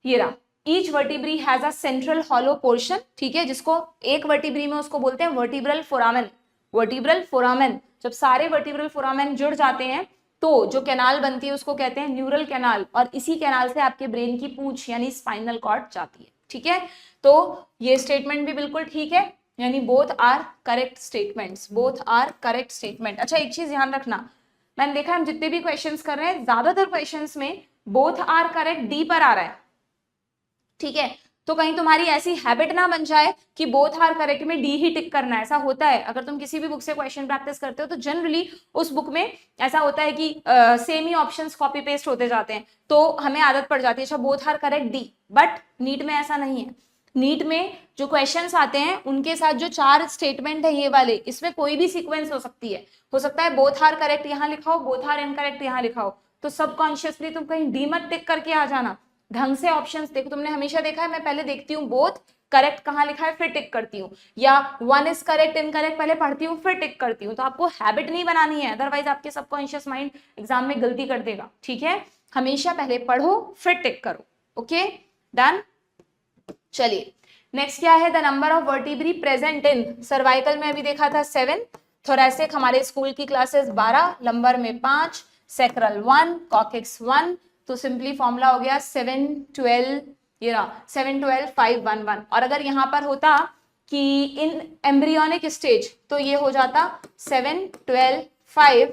ये रहा। Each vertebra has a central hollow portion, ठीक है, जिसको एक वर्टिब्री में उसको बोलते हैं वर्टिब्रल फोरामेन। वर्टिब्रल फोरामेन, जब सारे वर्टिब्रल फोरामेन जुड़ जाते हैं तो जो कैनाल बनती है उसको कहते हैं न्यूरल कैनाल, और इसी कैनाल से आपके ब्रेन की पूंछ यानी स्पाइनल कॉर्ड जाती है, ठीक है। तो ये स्टेटमेंट भी बिल्कुल ठीक है, यानी both are correct statements, both are correct statement. अच्छा एक चीज ध्यान रखना, मैंने देखा हम जितने भी क्वेश्चंस कर रहे हैं ज्यादातर क्वेश्चंस में बोथ आर करेक्ट डी पर आ रहा है, ठीक है। तो कहीं तुम्हारी ऐसी हैबिट ना बन जाए कि बोथ आर करेक्ट में डी ही टिक करना है, ऐसा होता है अगर तुम किसी भी बुक से क्वेश्चन प्रैक्टिस करते हो तो जनरली उस बुक में ऐसा होता है कि सेम ही ऑप्शंस कॉपी पेस्ट होते जाते हैं, तो हमें आदत पड़ जाती है अच्छा both are correct D, but NEET में ऐसा नहीं है। नीट में जो क्वेश्चंस आते हैं उनके साथ जो 4 स्टेटमेंट है ये वाले, इसमें कोई भी सीक्वेंस हो सकती है, हो सकता है बोथ आर करेक्ट यहाँ लिखाओ, बोथ आर इनकरेक्ट यहाँ लिखाओ, तो सबकॉन्शियसली तुम कहीं डी मत टिक करके आ जाना, ढंग से ऑप्शंस देखो। तुमने हमेशा देखा है मैं पहले देखती हूँ बोथ करेक्ट कहाँ लिखा है फिर टिक करती हूँ, या 1 इज करेक्ट इनकरेक्ट पहले पढ़ती हूँ फिर टिक करती हूँ, तो आपको हैबिट नहीं बनानी है, अदरवाइज आपके सबकॉन्शियस माइंड एग्जाम में गलती कर देगा, ठीक है। हमेशा पहले पढ़ो फिर टिक करो, ओके डन। चलिए नेक्स्ट क्या है, the number of vertebrae present in cervical में अभी देखा था 7, थोरैसिक हमारे स्कूल की क्लासेस 12, लंबर में 5, सेक्रल 1, कॉकेक्स 1, तो सिंपली फॉर्मूला हो गया 7 12, ये रहा 7 12 5 1 1, और अगर यहाँ पर होता कि इन एम्ब्रियोनिक स्टेज तो ये हो जाता 7 12 5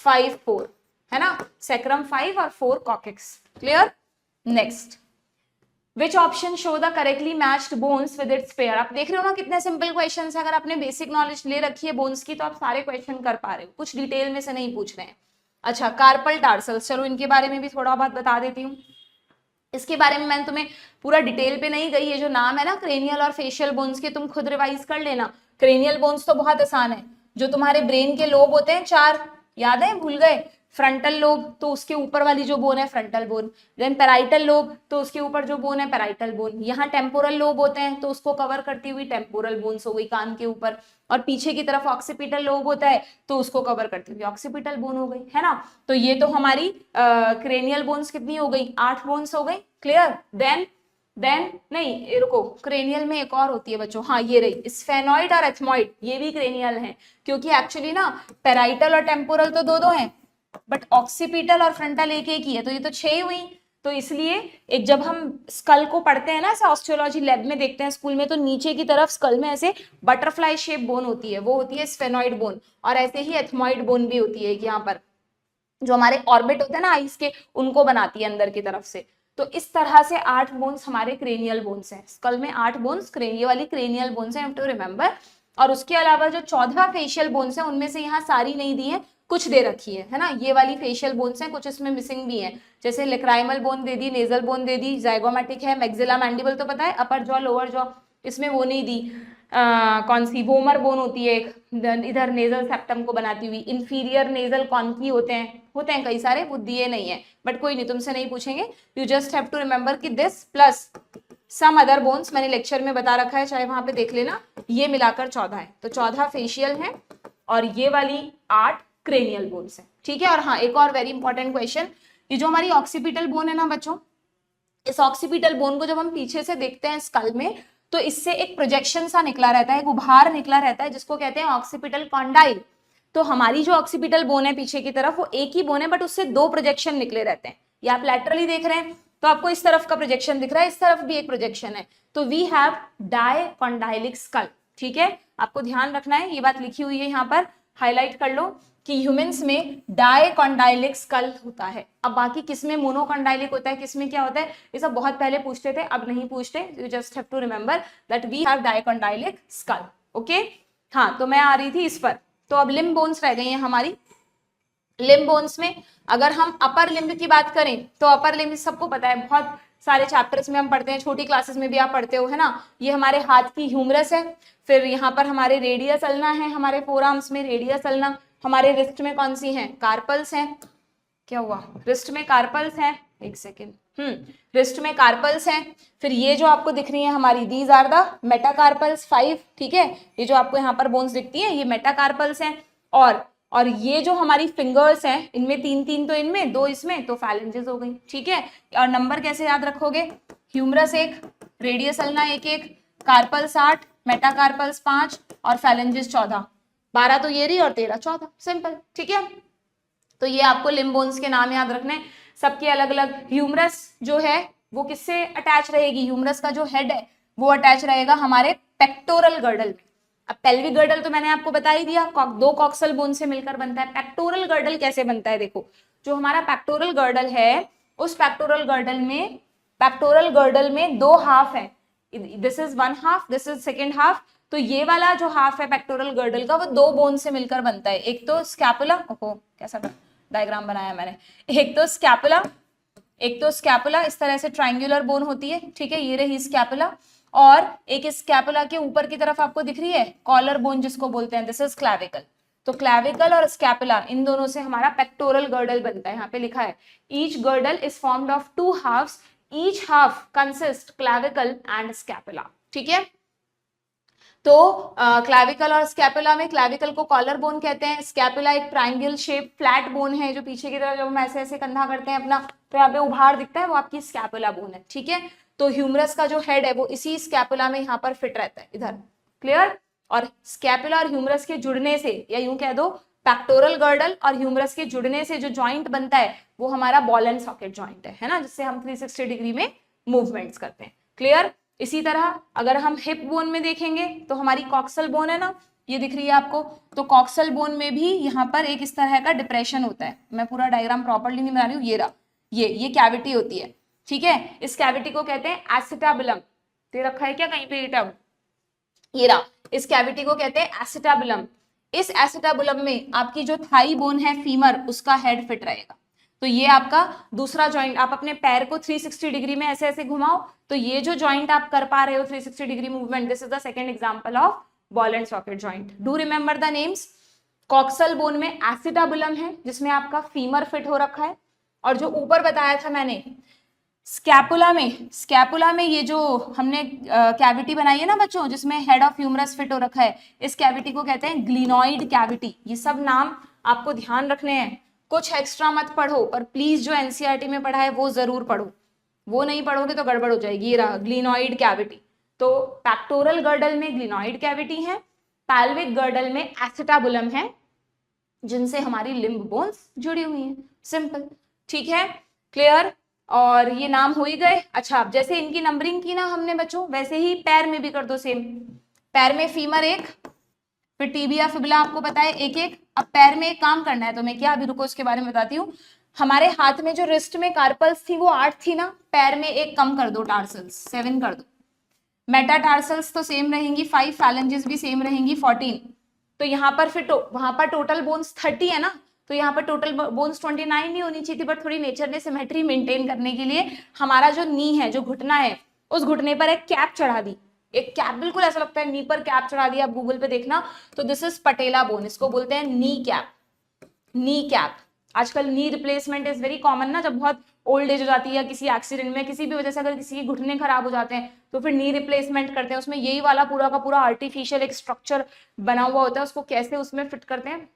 5 4, है ना, सेक्रम 5 और 4 coccyx, clear. Next, which option show the correctly matched bones with its pair. आप देख रहे हो ना कितने सिंपल क्वेश्चन है, अगर आपने बेसिक नॉलेज ले रखी है बोन्स की तो आप सारे क्वेश्चन कर पा रहे हो, कुछ डिटेल में से नहीं पूछ रहे हैं। अच्छा कार्पल टार्सल्स, चलो इनके बारे में भी थोड़ा बहुत बता देती हूँ। इसके बारे में मैंने तुम्हें पूरा डिटेल पे नहीं गई, ये जो नाम है ना क्रेनियल और फेशियल बोन्स के, तुम खुद रिवाइज कर लेना। क्रेनियल बोन्स तो बहुत आसान है, जो तुम्हारे ब्रेन के लोब होते हैं 4, याद है भूल गए, फ्रंटल लोब तो उसके ऊपर वाली जो बोन है frontal bone, then parietal lobe तो उसके ऊपर जो बोन है पैराइटल बोन, यहाँ टेम्पोरल लोब होते हैं तो उसको कवर करती हुई टेम्पोरल बोन्स हो गई कान के ऊपर, और पीछे की तरफ ऑक्सीपिटल लोब होता है तो उसको कवर करती हुई ऑक्सीपिटल बोन हो गई, है ना। तो ये तो हमारी क्रेनियल बोन्स कितनी हो गई, 8 बोन्स हो गई, क्लियर। देन नहीं रुको, क्रेनियल में एक और होती है बच्चों, हाँ ये रही स्फेनॉइड और एथमॉइड, ये भी क्रेनियल है, क्योंकि एक्चुअली ना पैराइटल और टेम्पोरल तो दो हैं बट ऑक्सीपिटल और फ्रंटल एक ही है, तो ये तो 6 हुई। तो इसलिए एक जब हम स्कल को पढ़ते हैं ना ऐसे ऑस्टियोलॉजी लैब में देखते हैं स्कूल में, तो नीचे की तरफ स्कल में ऐसे बटरफ्लाई शेप बोन होती है, वो होती है स्फेनॉइड बोन, और ऐसे ही एथमॉइड बोन भी होती है यहाँ पर, जो हमारे ऑर्बिट होते हैं ना आइस के, उनको बनाती है अंदर की तरफ से। तो इस तरह से 8 बोन्स हमारे क्रेनियल बोन्स हैं, स्कल में 8 बोन्स ये वाली क्रेनियल बोन्स हैं, टू रिमेंबर। और उसके अलावा जो 14 फेशियल बोन्स हैं उनमें से यहाँ सारी नहीं दी है, कुछ दे रखी है ना, ये वाली फेशियल बोन्स हैं, कुछ इसमें मिसिंग भी है, जैसे लेक्राइमल बोन दे दी, नेजल बोन दे दी, जाइगोमेटिक है, मैक्सिला मैंडिबल तो पता है, अपर जॉ लोअर जॉ, इसमें वो नहीं दी, कौन सी वोमर बोन होती है एक, इधर नेजल सेप्टम को बनाती हुई, इंफीरियर नेजल कॉन्की होते हैं कई सारे, वो दिए नहीं है बट कोई नहीं, तुमसे नहीं पूछेंगे, you just have to remember कि this plus some other bones, मैंने लेक्चर में बता रखा है, चाहे वहां पे देख लेना, ये मिलाकर 14 है, तो 14 फेशियल है और ये वाली 8 क्रेनियल बोन्स है, ठीक है। और हाँ, एक और वेरी इंपॉर्टेंट क्वेश्चन, ये जो हमारी ऑक्सीपिटल बोन है ना बच्चों, इस ऑक्सीपिटल बोन को जब हम पीछे से देखते हैं स्कल में, तो इससे एक प्रोजेक्शन सा निकला रहता है, एक उभार निकला रहता है, जिसको कहते हैं ऑक्सीपिटल कॉन्डाइल। तो हमारी जो ऑक्सीपिटल बोन है पीछे की तरफ, वो एक ही बोन है बट उससे 2 प्रोजेक्शन निकले रहते हैं। ये आप लैटरली देख रहे हैं तो आपको इस तरफ का प्रोजेक्शन दिख रहा है, इस तरफ भी एक प्रोजेक्शन है, तो वी हैव डायकॉन्डाइलिक स्कल, ठीक है। आपको ध्यान रखना है, ये बात लिखी हुई है यहाँ पर, हाईलाइट कर लो कि ह्यूमंस में डायकॉन्डाइलिक स्कल होता है। अब बाकी किसमें मोनोकॉन्डाइलिक होता है, किसमें क्या होता है, ये सब बहुत पहले पूछते थे, अब नहीं पूछते, you just have to remember that we have dicondylic skull, okay. हाँ, तो मैं आ रही थी इस पर, तो अब लिम्ब बोन्स रह गई हैं हमारी। लिम्ब बोन्स में अगर हम अपर लिम्ब की बात करें, तो अपर लिम्ब सबको पता है, बहुत सारे चैप्टर्स में हम पढ़ते हैं, छोटी क्लासेस में भी आप पढ़ते हो, है ना। ये हमारे हाथ की ह्यूमरस है, फिर यहाँ पर हमारे रेडियस अल्ना है, हमारे फोरआर्म्स में रेडियस अल्ना, हमारे रिस्ट में कौन सी हैं, कार्पल्स हैं, क्या हुआ, रिस्ट में कार्पल्स हैं, एक सेकेंड, रिस्ट में कार्पल्स हैं। फिर ये जो आपको दिख रही है हमारी, दीज आर द मेटाकार्पल्स 5, ठीक है, ये जो आपको यहाँ पर बोन्स दिखती है ये मेटाकार्पल्स हैं। और ये जो हमारी फिंगर्स हैं, इनमें 3 तो इनमें, 2 इसमें, तो फैलेंजेस हो गई, ठीक है। और नंबर कैसे याद रखोगे, humerus 1, radius ulna 1, carpals 8, metacarpals 5 और फैलेंजेस 14, 12 तो ये रही और 13 14, सिंपल, ठीक है। तो ये आपको लिम्ब बोन्स के नाम याद रखने, सबके अलग अलग। ह्यूमरस जो है वो किससे अटैच रहेगी, ह्यूमरस का जो हेड है वो अटैच रहेगा हमारे पेक्टोरल गर्डल में। अब पेल्विक गर्डल तो मैंने आपको बता ही दिया, 2 कॉक्सल बोन से मिलकर बनता है। पेक्टोरल गर्डल कैसे बनता है, देखो, जो हमारा पेक्टोरल गर्डल है, उस पेक्टोरल गर्डल में 2 हाफ है, this is 1 half, this is second half. तो ये वाला जो हाफ है पेक्टोरल गर्डल का, वो 2 बोन से मिलकर बनता है, एक तो स्कैपुला, ओहो कैसा डायग्राम बनाया मैंने, एक तो स्कैपुला, इस तरह से ट्रायंगुलर बोन होती है, ठीक है, ये रही स्कैपुला, और एक स्कैपुला के ऊपर की तरफ आपको दिख रही है कॉलर बोन, जिसको बोलते हैं, दिस इज क्लैविकल। तो क्लैविकल और स्कैपुला, इन दोनों से हमारा पेक्टोरल गर्डल बनता है। यहाँ पे लिखा है each girdle is formed of 2 halves, each half consist clavicle and scapula, ठीक है। तो क्लैविकल और स्कैपुला में, क्लैविकल को कॉलर बोन कहते हैं, स्कैपुला एक ट्रायंगल शेप फ्लैट बोन है, जो पीछे की तरफ जब हम ऐसे ऐसे कंधा करते हैं अपना, तो यहाँ पे उभार दिखता है, वो आपकी स्कैपुला बोन है, ठीक है। तो ह्यूमरस का जो हेड है वो इसी स्कैपुला में यहाँ पर फिट रहता है, इधर, क्लियर। और स्कैपुला और ह्यूमरस के जुड़ने से, या यूं कह दो पेक्टोरल गर्डल और ह्यूमरस के जुड़ने से जो जॉइंट बनता है वो हमारा बॉल एंड सॉकेट जॉइंट है ना, जिससे हम 360 डिग्री में मूवमेंट्स करते हैं, क्लियर। इसी तरह अगर हम हिप बोन में देखेंगे, तो हमारी कॉक्सल बोन है ना, ये दिख रही है आपको, तो कॉक्सल बोन में भी यहाँ पर एक इस तरह का डिप्रेशन होता है, मैं पूरा डायग्राम प्रॉपर्ली नहीं बना रही हूँ, ये रहा, ये कैविटी होती है, ठीक है। इस कैविटी को कहते हैं एसिटाबुलम, दे रखा है क्या कहीं पे टर्म, ये रहा, इस कैविटी को कहते हैं एसिटाबुलम। इस एसिटाबुलम में आपकी जो थाई बोन है फीमर, उसका हेड फिट रहेगा। तो ये आपका दूसरा जॉइंट, आप अपने पैर को 360 डिग्री में ऐसे ऐसे घुमाओ, तो ये जो जॉइंट आप कर पा रहे हो 360 degree movement, this is the second example of ball and socket joint. Do remember the names. Coxal bone में एसिटाबुलम है, जिसमें आपका फीमर फिट हो रखा है, और जो ऊपर बताया था मैंने स्कैपुला में ये जो हमने कैविटी बनाई है ना बच्चों, जिसमें हेड ऑफ ह्यूमरस फिट हो रखा है, इस कैविटी को कहते हैं ग्लिनॉइड कैविटी। ये सब नाम आपको ध्यान रखने हैं, कुछ एक्स्ट्रा मत पढ़ो, पर प्लीज जो एनसीईआरटी में पढ़ा है वो जरूर पढ़ो, वो नहीं पढ़ोगे तो गड़बड़ हो जाएगी। ये रहा ग्लिनॉइड कैविटी, तो पेक्टोरल गर्डल में ग्लिनॉइड कैविटी है, पैल्विक गर्डल में एसिटाबुलम है, जिनसे हमारी लिम्ब बोन्स जुड़ी हुई हैं, सिंपल, ठीक है, क्लियर। और ये नाम हो ही गए। अच्छा, जैसे इनकी नंबरिंग की ना हमने बच्चों, वैसे ही पैर में भी कर दो सेम। पैर में फीमर 1, फिर टिबिया फिबुला आपको पता है 1-1। अब पैर में एक काम करना है तो मैं क्या, अभी रुको उसके बारे में बताती हूँ। हमारे हाथ में जो रिस्ट में कार्पल्स थी वो 8 थी ना, पैर में एक कम कर दो, टार्सल्स 7 कर दो। मेटाटार्सल्स तो सेम रहेंगी 5, फैलेंजेस भी सेम रहेंगी 14। तो यहाँ पर फिर वहां पर टोटल बोन्स 30 है ना, तो यहाँ पर टोटल बोन्स 29 नहीं होनी चाहिए थी, बट थोड़ी नेचर ने सिमेट्री मेंटेन करने के लिए हमारा जो नी है, जो घुटना है, उस घुटने पर एक कैप चढ़ा दी, एक कैप, बिल्कुल ऐसा लगता है नी पर कैप चढ़ा दिया, आप गूगल पे देखना। तो दिस इज पटेला बोन, इसको बोलते हैं नी कैप। नी कैप, आजकल knee replacement is very common ना, जब बहुत ओल्ड एज हो जाती है या किसी एक्सीडेंट में किसी भी वजह से अगर किसी के घुटने खराब हो जाते हैं तो फिर नी रिप्लेसमेंट करते हैं। उसमें यही वाला पूरा का पूरा आर्टिफिशियल एक स्ट्रक्चर बना हुआ होता है, उसको कैसे उसमें फिट करते हैं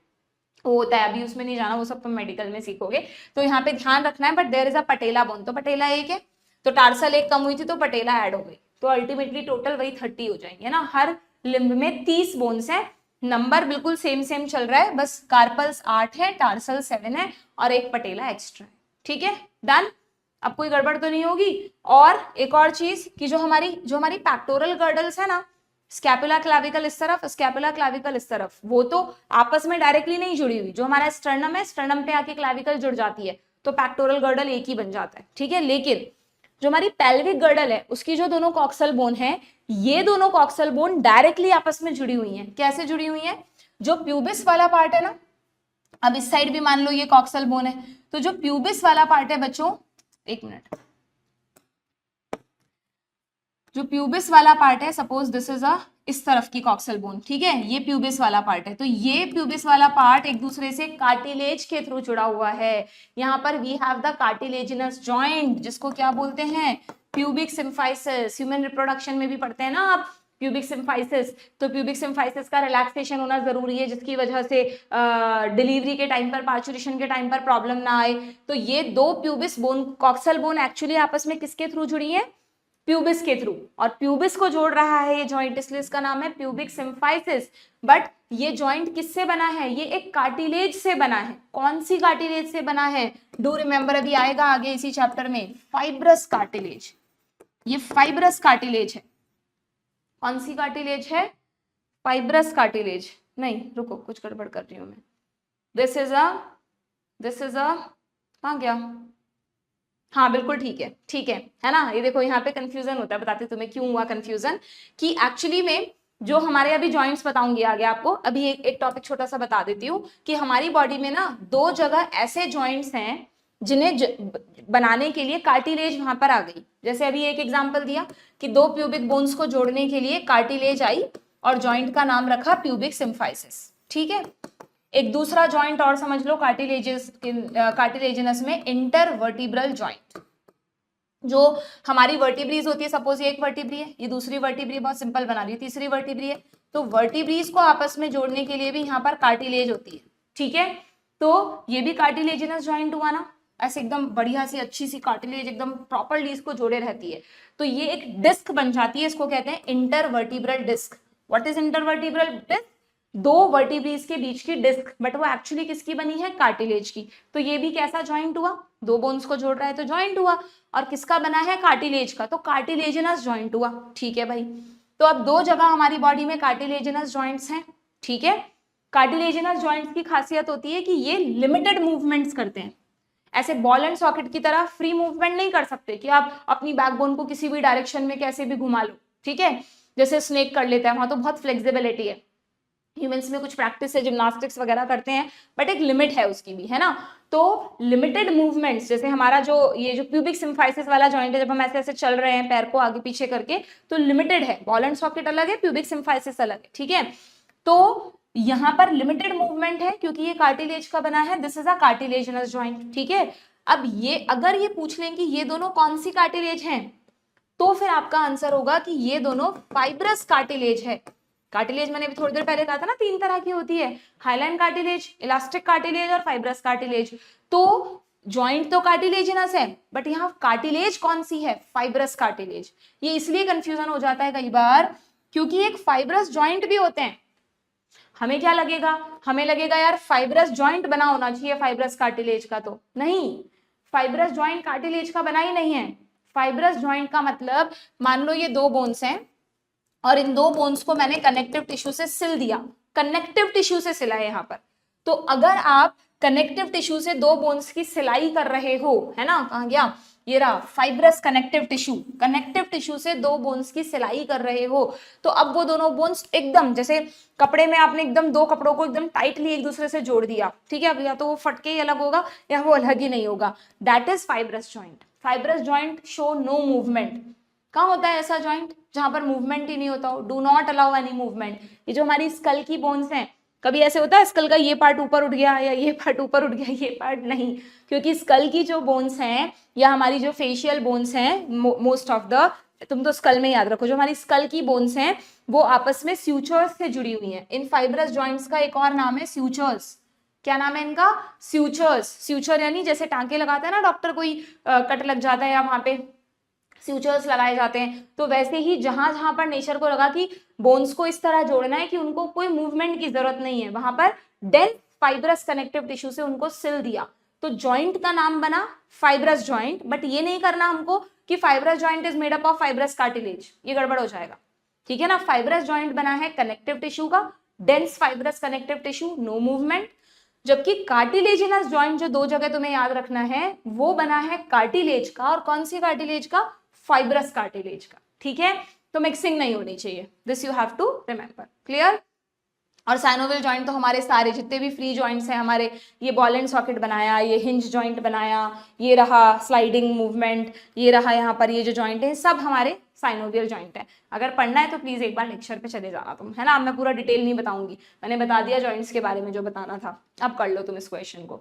वो होता है, अभी उसमें नहीं जाना, वो सब तुम मेडिकल में सीखोगे। तो यहाँ पे ध्यान रखना है। But there is a patella bone, तो पटेला एक है, तो टार्सल एक कम हुई थी तो पटेला ऐड हो गई, तो अल्टीमेटली टोटल वही 30 हो जाएंगे ना। हर लिम्ब में 30 बोन्स है, नंबर बिल्कुल सेम सेम चल रहा है, बस कार्पल्स 8 है, टार्सल 7 है और एक पटेला एक्स्ट्रा है। ठीक है, डन। अब कोई गड़बड़ तो नहीं होगी। और एक और चीज कि जो हमारी पैक्टोरल गर्डल्स है ना, स्कैपुला क्लाविकल इस तरफ, स्कैपुला क्लाविकल इस तरफ, वो तो आपस में डायरेक्टली नहीं जुड़ी हुई। जो हमारा स्टर्नम है, स्टर्नम पे आके क्लाविकल जुड़ जाती है, तो पैक्टोरल गर्डल एक ही बन जाता है। ठीक है, लेकिन जो हमारी पेल्विक गर्डल है उसकी जो दोनों कॉक्सल बोन है, ये दोनों कॉक्सल बोन डायरेक्टली आपस में जुड़ी हुई हैं। कैसे जुड़ी हुई हैं? जो प्यूबिस वाला पार्ट है ना, अब इस साइड भी मान लो ये कॉक्सल बोन है, तो जो प्यूबिस वाला पार्ट है बच्चों, एक मिनट, जो प्यूबिस वाला पार्ट है, सपोज दिस इज अ इस तरफ की कॉक्सल बोन, ठीक है, ये प्यूबिस वाला पार्ट है, तो ये प्यूबिस वाला पार्ट एक दूसरे से कार्टिलेज के थ्रू जुड़ा हुआ है। यहाँ पर we have the cartilaginous joint, जिसको क्या बोलते हैं? Pubic symphysis. ह्यूमन रिप्रोडक्शन में भी पढ़ते हैं ना आप प्यूबिक सिम्फाइसिस, तो प्यूबिक सिम्फाइसिस का रिलैक्सेशन होना जरूरी है, जिसकी वजह से डिलीवरी के टाइम पर, पार्चुरेशन के टाइम पर प्रॉब्लम ना आए। तो ये दो pubis bone, coxal bone actually आपस में किसके थ्रू जुड़ी है? प्यूबिस के थ्रू। और प्यूबिस को जोड़ रहा है ये जॉइंट, इसलिए इसका नाम है प्यूबिक सिम्फाइसिस। बट ये जॉइंट किससे बना है? ये एक कार्टिलेज से बना है। कौन सी कार्टिलेज से बना है? डू रिमेंबर, अभी आएगा आगे इसी चैप्टर में, फाइब्रस कार्टिलेज। ये फाइब्रस कार्टिलेज है। कौन सी कार्टिलेज है? Fibrous cartilage. नहीं रुको, कुछ गड़बड़ कर रही हूं मैं। दिस इज अ कहाँ गया? हाँ बिल्कुल ठीक है, ठीक है ना। ये देखो यहाँ पे कंफ्यूजन होता है, बताते तुम्हें क्यों हुआ कंफ्यूजन, कि एक्चुअली में जो हमारे अभी जॉइंट्स बताऊंगी आगे आपको, अभी एक टॉपिक छोटा सा बता देती हूँ कि हमारी बॉडी में ना दो जगह ऐसे जॉइंट्स हैं जिन्हें बनाने के लिए कार्टिलेज वहां पर आ गई। जैसे अभी एक एग्जांपल दिया कि दो प्यूबिक बोन्स को जोड़ने के लिए कार्टिलेज आई और जॉइंट का नाम रखा प्यूबिक सिम्फाइसिस। ठीक है, एक दूसरा जॉइंट और समझ लो कार्टिलेजिनस में, इंटरवर्टिब्रल जॉइंट। जो हमारी वर्टिब्रीज होती है, सपोज ये एक वर्टिब्री है, ये दूसरी वर्टिब्री, बहुत सिंपल बना रही है, तीसरी वर्टिब्री है, तो वर्टिब्रीज को आपस में जोड़ने के लिए भी यहाँ पर कार्टिलेज होती है। ठीक है, तो ये भी कार्टिलेजिनस जॉइंट हुआ ना, ऐसे एकदम बढ़िया सी अच्छी सी कार्टिलेज एकदम प्रॉपरली इसको जोड़े रहती है, तो ये एक डिस्क बन जाती है, इसको कहते हैं intervertebral disc. What is intervertebral disc? दो वर्टिब्रीज के बीच की डिस्क, बट वो एक्चुअली किसकी बनी है? कार्टिलेज की। तो ये भी कैसा जॉइंट हुआ? दो बोन्स को जोड़ रहा है तो जॉइंट हुआ, और किसका बना है? कार्टिलेज का, तो कार्टिलेजिनस जॉइंट हुआ। ठीक है भाई, तो अब दो जगह हमारी बॉडी में कार्टिलेजिनस जॉइंट्स हैं। ठीक है, कार्टिलेजिनस जॉइंट्स की खासियत होती है कि ये लिमिटेड मूवमेंट्स करते हैं, ऐसे बॉल एंड सॉकेट की तरह फ्री मूवमेंट नहीं कर सकते कि आप अपनी बैकबोन को किसी भी डायरेक्शन में कैसे भी घुमा लो। ठीक है, जैसे स्नेक कर लेता है, वहां तो बहुत फ्लेक्सिबिलिटी है। ह्यूमंस में कुछ प्रैक्टिस है, जिम्नास्टिक्स वगैरह करते हैं, बट एक लिमिट है उसकी भी, है ना। तो लिमिटेड मूवमेंट्स, जैसे हमारा जो ये जो प्यूबिक सिम्फाइसिस वाला जॉइंट है, जब हम ऐसे ऐसे चल रहे हैं पैर को आगे पीछे करके, तो लिमिटेड है, बॉल एंड सॉकेट अलग है, प्यूबिक सिम्फाइसिस अलग है। ठीक है, तो यहाँ पर लिमिटेड मूवमेंट है क्योंकि ये कार्टिलेज का बना है, this is a cartilaginous joint. ठीक है, अब ये अगर ये पूछ लें कि ये दोनों कौन सी कार्टिलेज हैं, तो फिर आपका आंसर होगा कि ये दोनों फाइब्रस कार्टिलेज है। कार्टिलेज मैंने थोड़ी देर पहले कहा था ना, तीन तरह की होती है, हाइलाइन कार्टिलेज, इलास्टिक कार्टिलेज और फाइब्रस कार्टिलेज। तो जॉइंट तो कार्टिलेजिनस है, बट यहाँ कार्टिलेज कौन सी है? Fibrous cartilage. ये इसलिए कंफ्यूजन हो जाता है कई बार क्योंकि एक फाइब्रस जॉइंट भी होते हैं। हमें क्या लगेगा? हमें लगेगा यार फाइब्रस जॉइंट बना होना चाहिए फाइब्रस कार्टिलेज का, तो नहीं, फाइब्रस जॉइंट कार्टिलेज का बना ही नहीं है। फाइब्रस जॉइंट का मतलब, मान लो ये दो बोन्स हैं और इन दो बोन्स को मैंने कनेक्टिव टिश्यू से सिल दिया, कनेक्टिव टिश्यू से सिला है यहाँ पर। तो अगर आप कनेक्टिव टिश्यू से दो बोन्स की सिलाई कर रहे हो, है ना, कहाँ गया? ये रहा fibrous connective tissue, connective tissue से दो बोन्स की सिलाई कर रहे हो, तो अब वो दोनों बोन्स एकदम, जैसे कपड़े में आपने एकदम दो कपड़ों को एकदम टाइटली एक दूसरे से जोड़ दिया, ठीक है, अब या तो वो फटके ही अलग होगा या वो अलग ही नहीं होगा, that is fibrous joint. Fibrous joint show no movement, कहाँ होता है ऐसा जॉइंट जहां पर मूवमेंट ही नहीं होता हो, do not allow any movement. ये जो हमारी स्कल की बोन्स हैं, कभी ऐसे होता है स्कल का ये पार्ट ऊपर उठ गया या ये पार्ट ऊपर उठ गया, ये पार्ट नहीं, क्योंकि स्कल की जो बोन्स हैं या हमारी जो फेशियल बोन्स हैं, मोस्ट ऑफ द, तुम तो स्कल में याद रखो, जो हमारी स्कल की बोन्स हैं वो आपस में स्यूचर्स से जुड़ी हुई हैं। इन फाइब्रस जॉइंट्स का एक और नाम है स्यूचर्स। क्या नाम है इनका? स्यूचर्स। स्यूचर यानी जैसे टांके लगाता है ना डॉक्टर, कोई कट लग जाता है या वहां पे स्यूचर्स लगाए जाते हैं, तो वैसे ही जहां जहां पर नेचर को लगा कि बोन्स को इस तरह जोड़ना है कि उनको कोई मूवमेंट की जरूरत नहीं है, वहां पर डेंस फाइब्रस कनेक्टिव टिश्यू से उनको सिल दिया, तो जॉइंट का नाम बना फाइब्रस जॉइंट। बट ये नहीं करना हमको कि fibrous joint is made up of fibrous cartilage, ये गड़बड़ हो जाएगा, ठीक है ना। फाइब्रस जॉइंट बना है कनेक्टिव टिश्यू का, dense fibrous connective tissue, no movement. जबकि कार्टिलेजिनस जॉइंट जो दो जगह तुम्हें याद रखना है, वो बना है कार्टिलेज का, और कौन सी कार्टिलेज का? फाइब्रस कार्टिलेज का, ठीक है। तो मिक्सिंग नहीं होनी चाहिए, this you have to remember, clear. और साइनोवियल जॉइंट तो हमारे सारे जितने भी फ्री जॉइंट्स हैं हमारे, ये बॉल एंड सॉकेट बनाया, ये हिंज जॉइंट बनाया, ये रहा स्लाइडिंग मूवमेंट, ये रहा यहाँ पर ये जो जॉइंट है, सब हमारे साइनोवियल जॉइंट है। अगर पढ़ना है तो प्लीज एक बार लेक्चर पे चले जाना तुम, है ना। अब मैं पूरा डिटेल नहीं बताऊंगी, मैंने बता दिया जॉइंट्स के बारे में जो बताना था, अब कर लो तुम इस क्वेश्चन को।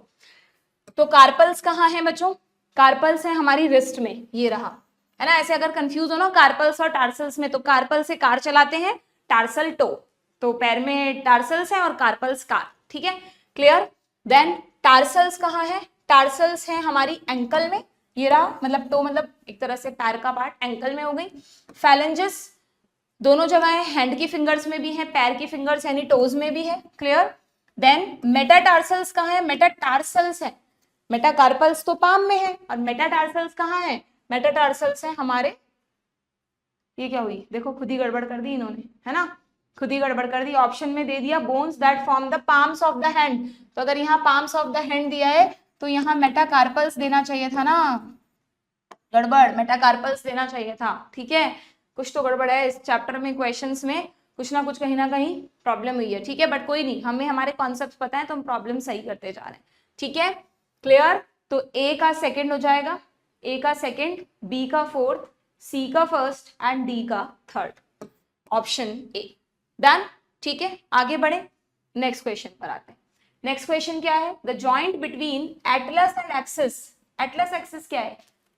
तो कार्पल्स कहाँ है बच्चों? कार्पल्स है हमारी रिस्ट में, ये रहा, है ना। ऐसे अगर कंफ्यूज हो ना कार्पल्स और टार्सल्स में, तो कार्पल से कार चलाते हैं, टार्सल टो, तो पैर में टार्सल्स है और कार्पल्स कार, ठीक है, क्लियर। देन टार्सल्स कहाँ है? टार्सल्स है हमारी एंकल में, ये रहा, मतलब टो मतलब एक तरह से पैर का पार्ट, एंकल में हो गई। फैलेंजेस दोनों जगह है, हैंड की फिंगर्स में भी है, पैर की फिंगर्स यानी टोज में भी है, क्लियर। देन मेटाटार्सल्स कहाँ है? मेटाटार्सल्स है, मेटाकार्पल्स तो पाम में है, और मेटाटार्सल्स कहाँ है? मेटाटार्सल्स है हमारे, ये क्या हुई देखो, खुद ही गड़बड़ कर दी इन्होंने, है ना, खुद ही गड़बड़ कर दी। ऑप्शन में दे दिया bones that form the palms of the hand, तो अगर यहाँ पाम्स ऑफ द हैंड दिया है तो यहाँ मेटाकार्पल्स देना चाहिए था ना, गड़बड़, मेटाकार्पल्स देना चाहिए था, ठीक है। कुछ तो गड़बड़ है इस चैप्टर में, क्वेश्चंस में कुछ ना कहीं प्रॉब्लम हुई है, ठीक है, बट कोई नहीं, हमें हमारे कॉन्सेप्ट पता है तो हम प्रॉब्लम सही करते जा रहे हैं, ठीक है, क्लियर। तो ए का सेकंड हो जाएगा, ए का सेकंड, बी का फोर्थ, सी का फर्स्ट एंड डी का थर्ड, ऑप्शन ए, डन, ठीक है। आगे बढ़े, नेक्स्ट क्वेश्चन पर आते हैं। नेक्स्ट क्वेश्चन क्या है? The joint between Atlas and axis. Atlas axis क्या है?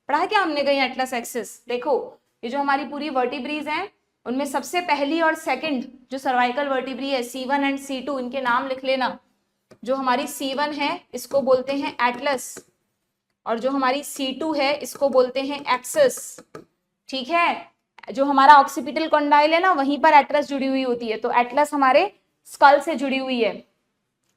पढ़ा है क्या हमने कहीं एटलस एक्सिस? देखो ये जो हमारी पूरी वर्टिब्रीज हैं, उनमें सबसे पहली और सेकंड जो सर्वाइकल वर्टिब्री है, C1 एंड C2, इनके नाम लिख लेना। जो हमारी C1 है इसको बोलते हैं एटलस, और जो हमारी C2 है इसको बोलते हैं एक्सिस, ठीक है। जो हमारा ऑक्सीपिटल कॉन्डाइल है ना, वहीं पर एटलस जुड़ी हुई होती है, तो एटलस हमारे स्कल से जुड़ी हुई है,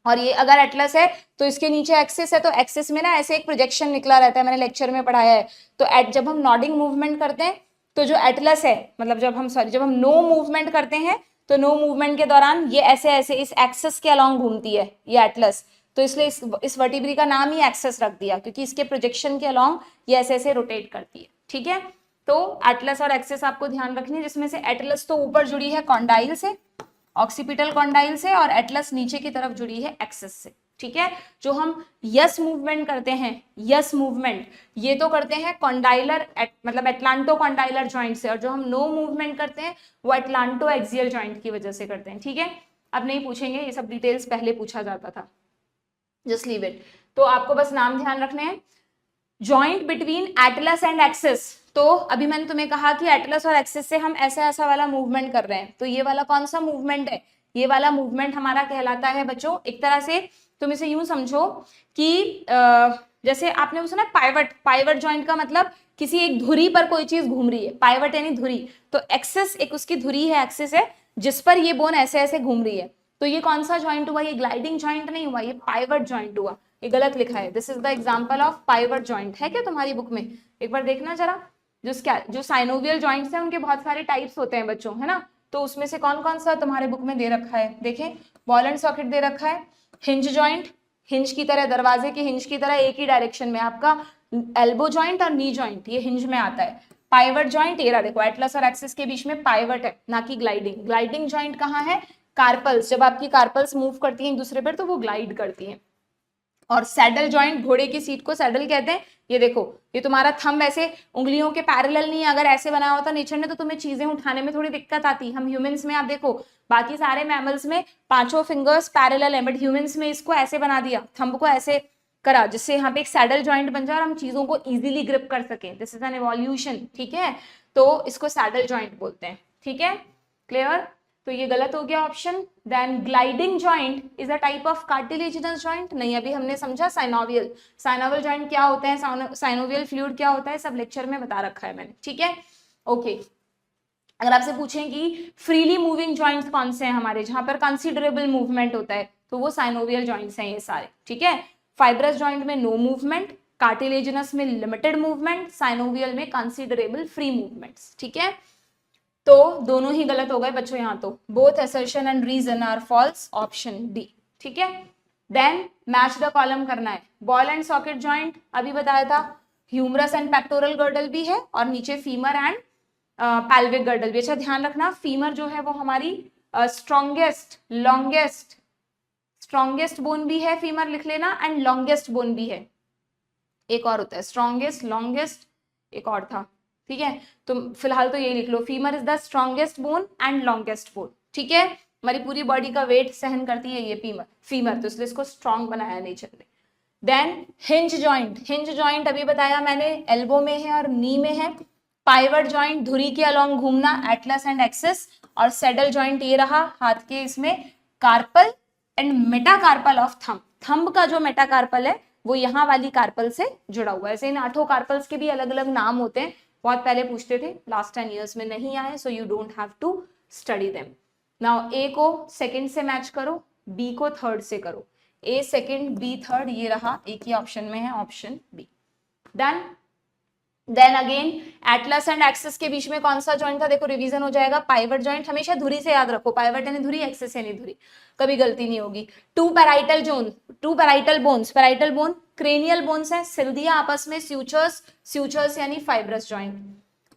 और ये अगर एटलस है तो इसके नीचे एक्सिस है, तो एक्सिस में ना ऐसे एक प्रोजेक्शन निकला रहता है, मैंने लेक्चर में पढ़ाया है। तो जब हम नॉडिंग मूवमेंट करते हैं तो जो एटलस है, मतलब जब हम नो मूवमेंट करते हैं तो नो मूवमेंट के दौरान ये ऐसे ऐसे इस एक्सिस के अलॉन्ग घूमती है ये एटलस, तो इसलिए इस वर्टिब्री का नाम ही एक्सिस रख दिया, क्योंकि इसके प्रोजेक्शन के अलॉन्ग ये ऐसे ऐसे रोटेट करती है, ठीक है। तो एटलस और एक्सिस आपको ध्यान रखनी है, जिसमें से एटलस तो ऊपर जुड़ी है कॉन्डाइल से, ऑक्सीपिटल कॉन्डाइल से, और एटलस नीचे की तरफ जुड़ी है एक्सिस से, ठीक है। जो हम यस मूवमेंट करते हैं, यस मूवमेंट ये तो करते हैं कॉन्डाइलर मतलब एटलांटो कॉन्डाइलर जॉइंट से, और जो हम नो मूवमेंट करते हैं वो एटलांटो एक्सियल जॉइंट की वजह से करते हैं, ठीक है। अब नहीं पूछेंगे ये सब डिटेल्स, पहले पूछा जाता था, जस्ट लीव इट। तो आपको बस नाम ध्यान रखने हैं, joint between Atlas and axis. तो अभी मैंने तुम्हें कहा कि एटलस और एक्सिस से हम ऐसा ऐसा वाला मूवमेंट कर रहे हैं, तो ये वाला कौन सा मूवमेंट है? ये वाला मूवमेंट हमारा कहलाता है बच्चों, एक तरह से तुम इसे यूं समझो कि जैसे आपने वो सुना पाइवट, पाइवट जॉइंट का मतलब किसी एक धुरी पर कोई चीज घूम रही है, पाइवट यानी धुरी, तो एक्सिस एक उसकी धुरी है, एक्सिस है जिस पर ये बोन ऐसे ऐसे घूम रही है, तो ये कौन सा जॉइंट हुआ? ये ग्लाइडिंग जॉइंट नहीं हुआ, ये पाइवट जॉइंट हुआ, ये गलत लिखा है। This is the example of pivot joint, है क्या तुम्हारी बुक में? एक बार देखना जरा, जो साइनोवियल जॉइंट्स हैं उनके बहुत सारे टाइप्स होते हैं बच्चों, है ना, तो उसमें से कौन कौन सा तुम्हारे बुक में दे रखा है? देखें, बॉल एंड सॉकेट दे रखा है, हिंज जॉइंट, हिंज की तरह, दरवाजे की हिंज की तरह एक ही डायरेक्शन में, आपका एल्बो जॉइंट और नी जॉइंट ये हिंज में आता है। पाइवट जॉइंट ये रहा, देखो एटलस और एक्सिस के बीच में पाइवट है, ना कि ग्लाइडिंग। ग्लाइडिंग जॉइंट कहाँ है? कार्पल्स, जब आपकी कार्पल्स मूव करती हैं एक दूसरे पर तो वो ग्लाइड करती हैं, और सैडल जॉइंट, घोड़े की सीट को सैडल कहते हैं। ये देखो, ये तुम्हारा थंब ऐसे उंगलियों के पैरेलल नहीं है, अगर ऐसे बनाया होता नेचर ने तो तुम्हें चीजें उठाने में थोड़ी दिक्कत आती। हम ह्यूमंस में आप देखो, बाकी सारे मैमल्स में पांचों फिंगर्स पैरेलल है, बट ह्यूमंस में इसको ऐसे बना दिया, थंब को ऐसे करा, जिससे यहाँ पे एक सैडल जॉइंट बन जाए और हम चीजों को इजीली ग्रिप कर सकें। दिस इज एन इवोल्यूशन, ठीक है, तो इसको सैडल जॉइंट बोलते हैं, ठीक है, क्लियर। तो ये गलत हो गया option. Then gliding joint is a type of cartilaginous joint, नहीं अभी हमने समझा साइनोवियल। साइनोवियल जॉइंट क्या होते हैं, साइनोवियल फ्लूइड क्या होता है, सब लेक्चर में बता रखा है मैंने, ठीक है, ओके। अगर आपसे पूछें कि फ्रीली मूविंग जॉइंट्स कौन से हैं हमारे, जहां पर कंसिडरेबल मूवमेंट होता है, तो वो साइनोवियल जॉइंट्स हैं ये सारे, ठीक है। फाइब्रस जॉइंट में नो मूवमेंट, कार्टिलेजिनस में लिमिटेड मूवमेंट, साइनोवियल में कंसिडरेबल फ्री मूवमेंट्स, ठीक है। तो दोनों ही गलत हो गए बच्चों यहाँ तो, both assertion and reason are false, option D, ठीक है। देन मैच द कॉलम करना है। बॉल एंड सॉकेट जॉइंट अभी बताया था, ह्यूमरस एंड पेक्टोरल गर्डल भी है और नीचे फीमर एंड पैल्विक गर्डल भी। अच्छा ध्यान रखना, फीमर जो है वो हमारी स्ट्रॉन्गेस्ट बोन भी है, फीमर लिख लेना, एंड लॉन्गेस्ट बोन भी है। एक और होता है स्ट्रॉन्गेस्ट, लॉन्गेस्ट, एक और था, ठीक है। तो फिलहाल तो ये लिख लो, femur is the strongest bone and longest bone, ठीक है। हमारी पूरी बॉडी का वेट सहन करती है ये फीमर, तो इसलिए इसको स्ट्रॉन्ग बनाया नेचर ने। देन हिंज जॉइंट अभी बताया मैंने, एल्बो में है और नी में है। पाइवट जॉइंट धुरी के अलोंग घूमना, एटलस एंड एक्सिस। और सैडल जॉइंट ये रहा हाथ के, इसमें carpal and metacarpal of thumb का जो मेटाकार्पल है वो यहाँ वाली कार्पल से जुड़ा हुआ है। ऐसे इन 8 कार्पल्स के भी अलग अलग नाम होते हैं, बहुत पहले पूछते थे, लास्ट 10 years में नहीं आए, so you don't have to study them. Now A को सेकंड से मैच करो, बी को थर्ड से करो। ए सेकंड, बी थर्ड, ये रहा एक ही ऑप्शन में है, option B. Then again atlas and axis के बीच में कौन सा जॉइंट था, देखो रिवीजन हो जाएगा, पाइवट जॉइंट। हमेशा धुरी से याद रखो, पाइवट यानी धुरी, एक्सिस यानी धुरी, कभी गलती नहीं होगी। Two parietal bones, parietal bone cranial bones हैं, सिल्दिया आपस में, स्यूचर्स यानी fibrous joint.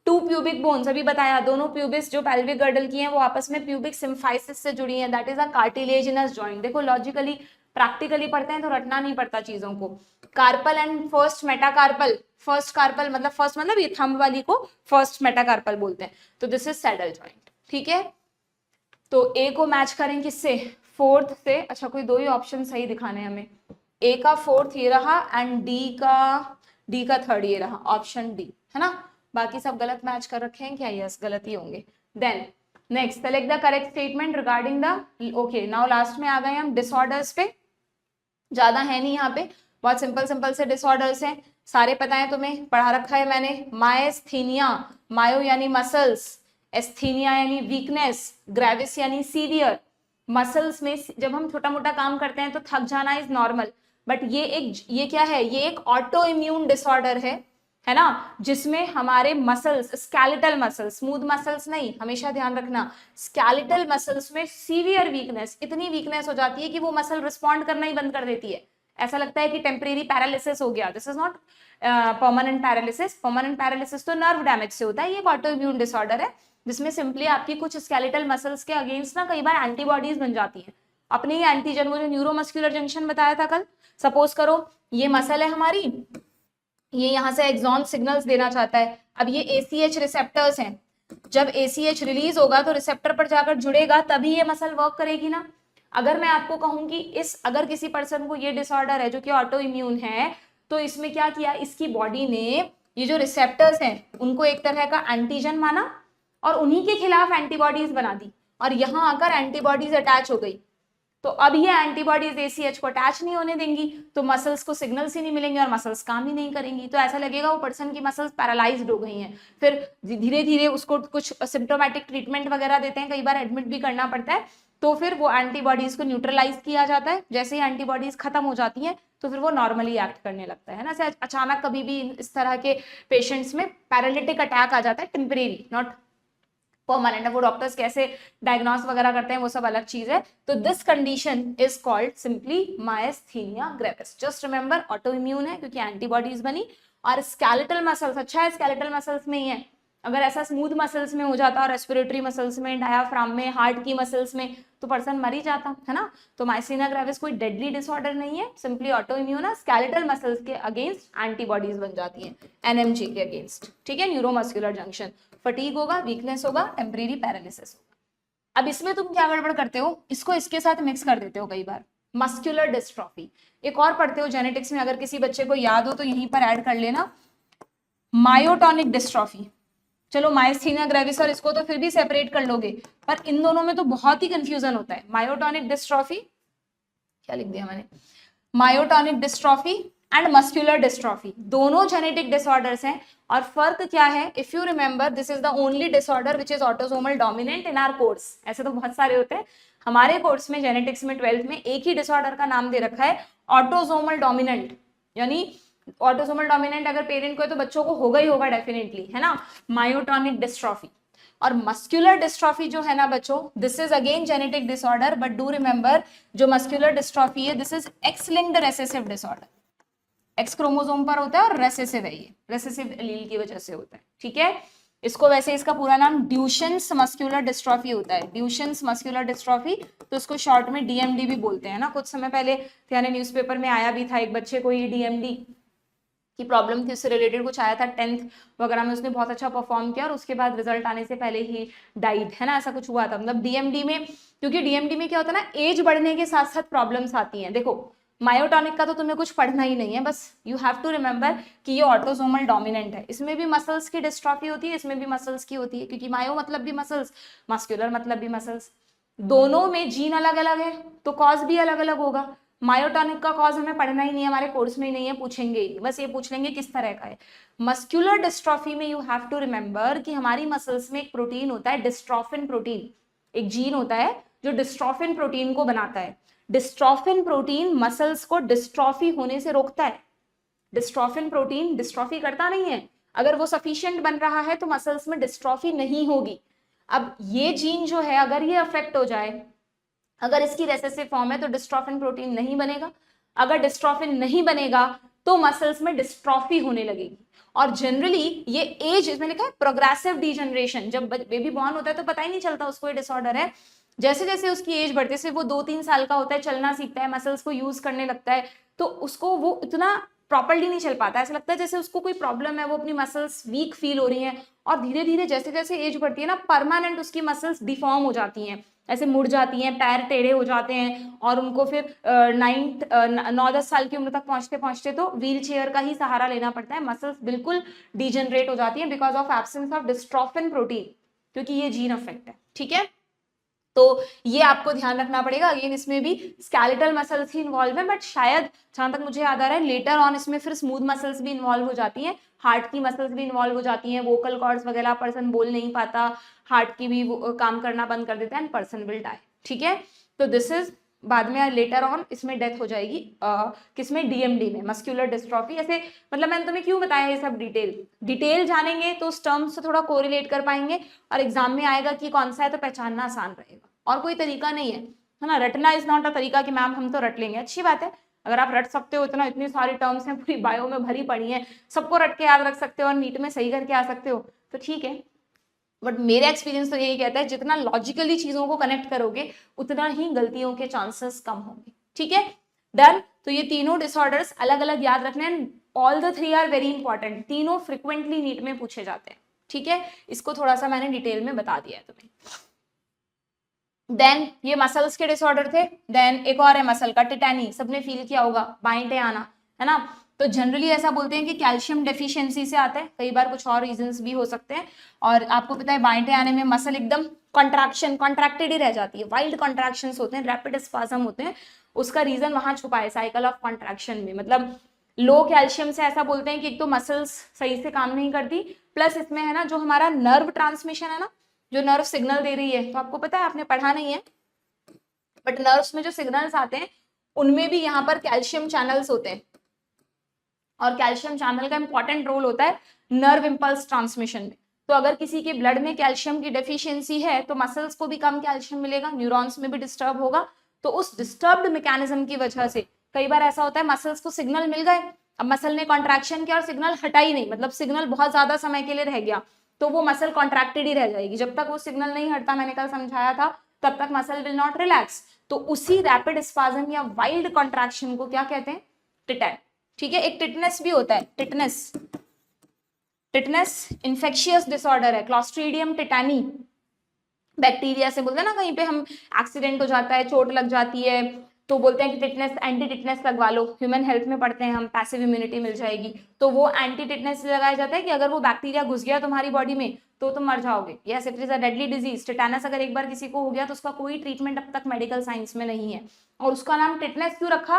Two pubic bones अभी बताया, दोनों प्यूबिस जो पैल्विक गर्डल की हैं वो आपस में प्यूबिक सिम्फाइसिस से जुड़ी हैं, that is a cartilaginous joint. देखो लॉजिकली प्रैक्टिकली पढ़ते हैं तो रटना नहीं पड़ता चीजों को। Carpal and first metacarpal, first carpal मतलब फर्स्ट मतलब ये थंब वाली को फर्स्ट मेटाकार्पल बोलते हैं, तो दिस इज सैडल जॉइंट, ठीक है। तो ए को मैच करें किससे, फोर्थ से। अच्छा कोई दो ही ऑप्शन सही दिखाने हमें, ए का फोर्थ ये रहा एंड डी का थर्ड ये रहा, ऑप्शन डी, है ना। बाकी सब गलत मैच कर रखे हैं क्या, यस गलत ही होंगे। Then next select the correct statement regarding the, okay now last में आ गए हम डिसऑर्डर्स पे, ज्यादा है नहीं यहाँ पे, बहुत सिंपल से डिसऑर्डर्स हैं, सारे पता है तुम्हें, पढ़ा रखा है मैंने। मायस्थीनिया, मायो यानी मसल्स, एस्थीनिया यानी वीकनेस, ग्रेविस यानी सीवियर। मसल्स में जब हम छोटा मोटा काम करते हैं तो थक जाना इज नॉर्मल, बट ये क्या है, ये एक ऑटो इम्यून डिसऑर्डर है ना, जिसमें हमारे muscles, skeletal muscles, smooth muscles नहीं, हमेशा ध्यान रखना, स्केलेटल मसल्स में सीवियर वीकनेस, इतनी वीकनेस हो जाती है कि वो मसल रिस्पॉन्ड करना ही बंद कर देती है। ऐसा लगता है कि टेम्परेरी पैरालिसिस हो गया, this is not permanent paralysis. Permanent paralysis तो नर्व डैमेज से होता है, ये एक ऑटो इम्यून डिसऑर्डर है जिसमें सिंपली आपकी कुछ स्केलेटल मसल्स के अगेंस्ट ना कई बार एंटीबॉडीज बन जाती हैं, अपने ही एंटीजन, वो जो न्यूरोमस्कुलर जंक्शन बताया था कल, सपोज करो ये मसल है हमारी, ये यहाँ से एक्सॉन सिग्नल्स देना चाहता है, अब ये ACH रिसेप्टर्स हैं, जब ACH रिलीज होगा तो रिसेप्टर पर जाकर जुड़ेगा तभी ये मसल वर्क करेगी ना। अगर मैं आपको कहूँ कि अगर किसी पर्सन को ये डिसऑर्डर है जो कि ऑटो इम्यून है, तो इसमें क्या किया, इसकी बॉडी ने ये जो रिसेप्टर्स हैं उनको एक तरह का एंटीजन माना और उन्हीं के खिलाफ एंटीबॉडीज बना दी, और यहाँ आकर एंटीबॉडीज अटैच हो गई, तो अब ये एंटीबॉडीज ACH को अटैच नहीं होने देंगी, तो मसल्स को सिग्नल्स ही नहीं मिलेंगे और मसल्स काम ही नहीं करेंगी, तो ऐसा लगेगा वो पर्सन की मसल्स पैरालाइज्ड हो गई हैं। फिर धीरे धीरे उसको कुछ सिम्प्टोमेटिक ट्रीटमेंट वगैरह देते हैं, कई बार एडमिट भी करना पड़ता है, तो फिर वो एंटीबॉडीज को न्यूट्रलाइज किया जाता है। जैसे ही एंटीबॉडीज खत्म हो जाती हैं तो फिर वो नॉर्मली एक्ट करने लगता है ना। ऐसे अचानक कभी भी इस तरह के पेशेंट्स में पैरालिटिक अटैक आ जाता है, टेम्परेरी नॉट परमानेंट, वो डॉक्टर्स कैसे डायग्नोस वगैरह करते हैं वो सब अलग चीज है। तो this condition is called simply myasthenia gravis. Just remember autoimmune है क्योंकि एंटीबॉडीज बनी, और स्केलेटल मसल्स, अच्छा है स्केलेटल मसल्स में ही है, अगर ऐसा स्मूथ मसल्स में हो जाता, रेस्पिरेटरी मसल्स में, डायाफ्राम में, हार्ट की मसल्स में, तो पर्सन मर ही जाता है ना। तो माइस्थेनिया ग्रेविस कोई डेडली डिसऑर्डर नहीं है, सिंपली ऑटो इम्यून है, स्केलेटल मसल्स के अगेंस्ट एंटीबॉडीज बन जाती हैं, एनएमजी के अगेंस्ट, ठीक है, न्यूरोमस्कुलर जंक्शन, फटीग होगा, वीकनेस होगा, टेम्परेरी पैरालिसिस होगा। अब इसमें तुम क्या गड़बड़ करते हो, इसको इसके साथ मिक्स कर देते हो कई बार, मस्कुलर डिस्ट्रॉफी। एक और पढ़ते हो जेनेटिक्स में, अगर किसी बच्चे को याद हो तो यहीं पर ऐड कर लेना, मायोटोनिक डिस्ट्रॉफी। चलो माइस्थेनिया ग्रेविस और इसको तो फिर भी सेपरेट कर लोगे, पर इन दोनों में तो बहुत ही कंफ्यूजन होता है। मायोटोनिक डिस्ट्रॉफी, क्या लिख दिया मैंने, myotonic dystrophy and muscular dystrophy, दोनों जेनेटिक डिसऑर्डर्स हैं। और फर्क क्या है, if you remember, this is the only disorder which is autosomal dominant in our course. ऐसे तो बहुत सारे होते हैं, हमारे कोर्स में जेनेटिक्स में 12th में एक ही डिसऑर्डर का नाम दे रखा है, ऑटोसोमल डोमिनेंट। यानी ऑटोसोमल डोमिनेंट अगर पेरेंट को है तो बच्चों को होगा ही होगा डेफिनेटली, है ना, मायोटोनिक डिस्ट्रॉफी। और मस्कुलर डिस्ट्रॉफी जो है ना बच्चों, this is again genetic disorder, but do remember जो मस्कुलर डिस्ट्रॉफी है, this is x linked recessive disorder, x chromosome पर होता है और रेसेसिव है, ये रेसेसिव एलील की वजह से होता है, ठीक है। इसको वैसे इसका पूरा नाम ड्यूशेन्स मस्कुलर डिस्ट्रॉफी होता है, ड्यूशेन्स मस्कुलर डिस्ट्रॉफी, तो इसको शॉर्ट में डीएमडी भी बोलते हैं ना। कुछ समय पहले यानी न्यूज़पेपर में आया भी था, एक बच्चे को ये डीएमडी की प्रॉब्लम थी, उससे रिलेटेड कुछ आया था, 10th वगैरह में उसने बहुत अच्छा परफॉर्म किया और उसके बाद रिजल्ट आने से पहले ही डाइड, है ना, ऐसा कुछ हुआ था। मतलब डीएमडी में, क्योंकि डीएमडी में क्या होता है ना, एज बढ़ने के साथ साथ प्रॉब्लम्स आती हैं। देखो मायोटोनिक का तो तुम्हें कुछ पढ़ना ही नहीं है, बस यू हैव टू रिमेंबर कि ये ऑटोसोमल डोमिनेंट है, इसमें भी मसल्स की डिस्ट्रॉफी होती है, इसमें भी मसल्स की होती है, क्योंकि मायो मतलब भी मसल्स, मस्कुलर मतलब भी मसल्स, दोनों में जीन अलग अलग है तो कॉज भी अलग अलग होगा। मायोटोनिक का कॉज हमें पढ़ना ही नहीं है, हमारे कोर्स में ही नहीं है, पूछेंगे ही, बस ये पूछ लेंगे किस तरह का है। मस्कुलर डिस्ट्रॉफी में यू हैव टू रिमेंबर कि हमारी मसल्स में एक प्रोटीन होता है डिस्ट्रोफिन प्रोटीन, एक जीन होता है जो डिस्ट्रोफिन प्रोटीन को बनाता है। डिस्ट्रोफिन प्रोटीन मसल्स को डिस्ट्रॉफी होने से रोकता है। डिस्ट्रोफिन प्रोटीन डिस्ट्रॉफी करता नहीं है, अगर वो सफिशिएंट बन रहा है तो मसल्स में डिस्ट्रॉफी नहीं होगी। अब ये जीन जो है अगर ये अफेक्ट हो जाए, अगर इसकी रेसेसिव फॉर्म है तो डिस्ट्रोफिन प्रोटीन नहीं बनेगा, अगर डिस्ट्रोफिन नहीं बनेगा तो मसल्स में डिस्ट्रॉफी होने लगेगी। और जनरली ये एज, इसमें लिखा है प्रोग्रेसिव डीजनरेशन, जब बेबी बॉर्न होता है तो पता ही नहीं चलता उसको ये डिसऑर्डर है, जैसे जैसे उसकी एज बढ़ती है, सिर्फ वो 2-3 साल का होता है, चलना सीखता है, मसल्स को यूज करने लगता है, तो उसको वो इतना प्रॉपर्ली नहीं चल पाता, ऐसा लगता है जैसे उसको कोई प्रॉब्लम है, वो अपनी मसल्स वीक फील हो रही हैं। और धीरे धीरे जैसे जैसे एज बढ़ती है ना, परमानेंट उसकी मसल्स डिफॉर्म हो जाती हैं, ऐसे मुड़ जाती हैं, पैर टेढ़े हो जाते हैं, और उनको फिर 9-10 साल की उम्र तक पहुंचते पहुंचते तो व्हील चेयर का ही सहारा लेना पड़ता है, मसल्स बिल्कुल डिजेनरेट हो जाती हैं because of absence of dystrophin protein, क्योंकि ये जीन अफेक्ट है, ठीक है। तो ये आपको ध्यान रखना पड़ेगा। अगेन इसमें भी स्केलेटल मसल्स ही इन्वॉल्व है, बट शायद जहां तक मुझे याद आ रहा है लेटर ऑन इसमें फिर स्मूथ मसल्स भी इन्वॉल्व हो जाती हैं, हार्ट की मसल्स भी इन्वॉल्व हो जाती हैं, वोकल कॉर्ड्स वगैरह, पर्सन बोल नहीं पाता, हार्ट की भी काम करना बंद कर देता है एंड पर्सन विल डाई, ठीक है। तो दिस इज बाद में लेटर ऑन इसमें डेथ हो जाएगी, किसमें, डीएमडी में, मस्कुलर डिस्ट्रॉफी। ऐसे मतलब मैंने तुम्हें क्यों बताया ये सब डिटेल जानेंगे तो उस टर्म से थोड़ा कोरिलेट कर पाएंगे, और एग्जाम में आएगा कि कौन सा है तो पहचानना आसान रहेगा, और कोई तरीका नहीं है ना। रटना इज नॉट अ तरीका कि मैम हम तो रट लेंगे, अच्छी बात है अगर आप रट सकते हो, इतना इतनी सारी टर्म्स हैं पूरी बायो में भरी पड़ी हैं, सबको रट के याद रख सकते हो और नीट में सही करके आ सकते हो तो ठीक है। बट मेरा एक्सपीरियंस तो यही कहता है जितना लॉजिकली चीजों को कनेक्ट करोगे उतना ही गलतियों के चांसेस कम होंगे, ठीक है, डन। तो ये तीनों डिसऑर्डर्स अलग अलग याद रखने हैं, all the 3 are very important, तीनों फ्रिक्वेंटली नीट में पूछे जाते हैं, ठीक है। इसको थोड़ा सा मैंने डिटेल में बता दिया है तुम्हें। देन ये मसल्स के डिसऑर्डर थे। देन एक और है मसल का, टिटैनी, सबने फील किया होगा, बाइंटे आना, है ना। तो जनरली ऐसा बोलते हैं कि कैल्शियम डेफिशिएंसी से आता है, कई बार कुछ और रीजंस भी हो सकते हैं। और आपको पता है बाइंटे आने में मसल एकदम कॉन्ट्रैक्टेड ही रह जाती है, वाइल्ड कॉन्ट्रैक्शंस होते हैं, रैपिड स्पाज्म होते हैं, उसका रीजन वहां छुपा है साइकिल ऑफ कॉन्ट्रैक्शन में। मतलब लो कैल्शियम से ऐसा बोलते हैं कि एक तो मसल्स सही से काम नहीं करती, प्लस इसमें है ना जो हमारा नर्व ट्रांसमिशन है ना, जो नर्व सिग्नल दे रही है, तो आपको पता है आपने पढ़ा नहीं है, बट नर्व्स में जो सिग्नल्स आते हैं उनमें भी यहाँ पर कैल्शियम चैनल्स होते हैं, और कैल्शियम चैनल का इंपॉर्टेंट रोल होता है नर्व इंपल्स ट्रांसमिशन में। तो अगर किसी के ब्लड में कैल्शियम की डेफिशिएंसी है तो मसल्स को भी कम कैल्शियम मिलेगा, न्यूरॉन्स में भी डिस्टर्ब होगा। तो उस डिस्टर्ब्ड मैकेनिज्म की वजह से कई बार ऐसा होता है मसल्स को सिग्नल मिल गए, अब मसल ने कॉन्ट्रैक्शन किया और सिग्नल हटा ही नहीं, मतलब सिग्नल बहुत ज्यादा समय के लिए रह गया, तो वो मसल कॉन्ट्रैक्टेड ही रह जाएगी। जब तक वो सिग्नल नहीं हटता, मैंने कल समझाया था, तब तक मसल विल नॉट रिलैक्स। तो उसी रैपिड स्पाज्म या वाइल्ड कॉन्ट्रैक्शन को क्या कहते हैं? टिटैन। ठीक है, एक टिटनेस भी होता है, टिटनेस। टिटनेस इन्फेक्शियस डिसऑर्डर है, क्लॉस्ट्रीडियम टिटानी बैक्टीरिया से, बोलते हैं ना कहीं पे हम एक्सीडेंट हो जाता है, चोट लग जाती है, तो बोलते हैं कि टिटनेस, एंटी टिटनेस लगवा लो। ह्यूमन हेल्थ में पढ़ते हैं हम, पैसिव इम्यूनिटी मिल जाएगी। तो वो एंटी टिटनेस लगाया जाता है कि अगर वो बैक्टीरिया घुस गया तुम्हारी बॉडी में तो तुम मर जाओगे। Yes, it is a deadly disease. Tetanus अगर एक बार किसी को हो गया तो उसका कोई ट्रीटमेंट अब तक मेडिकल साइंस में नहीं है। और उसका नाम टिटनेस क्यों रखा?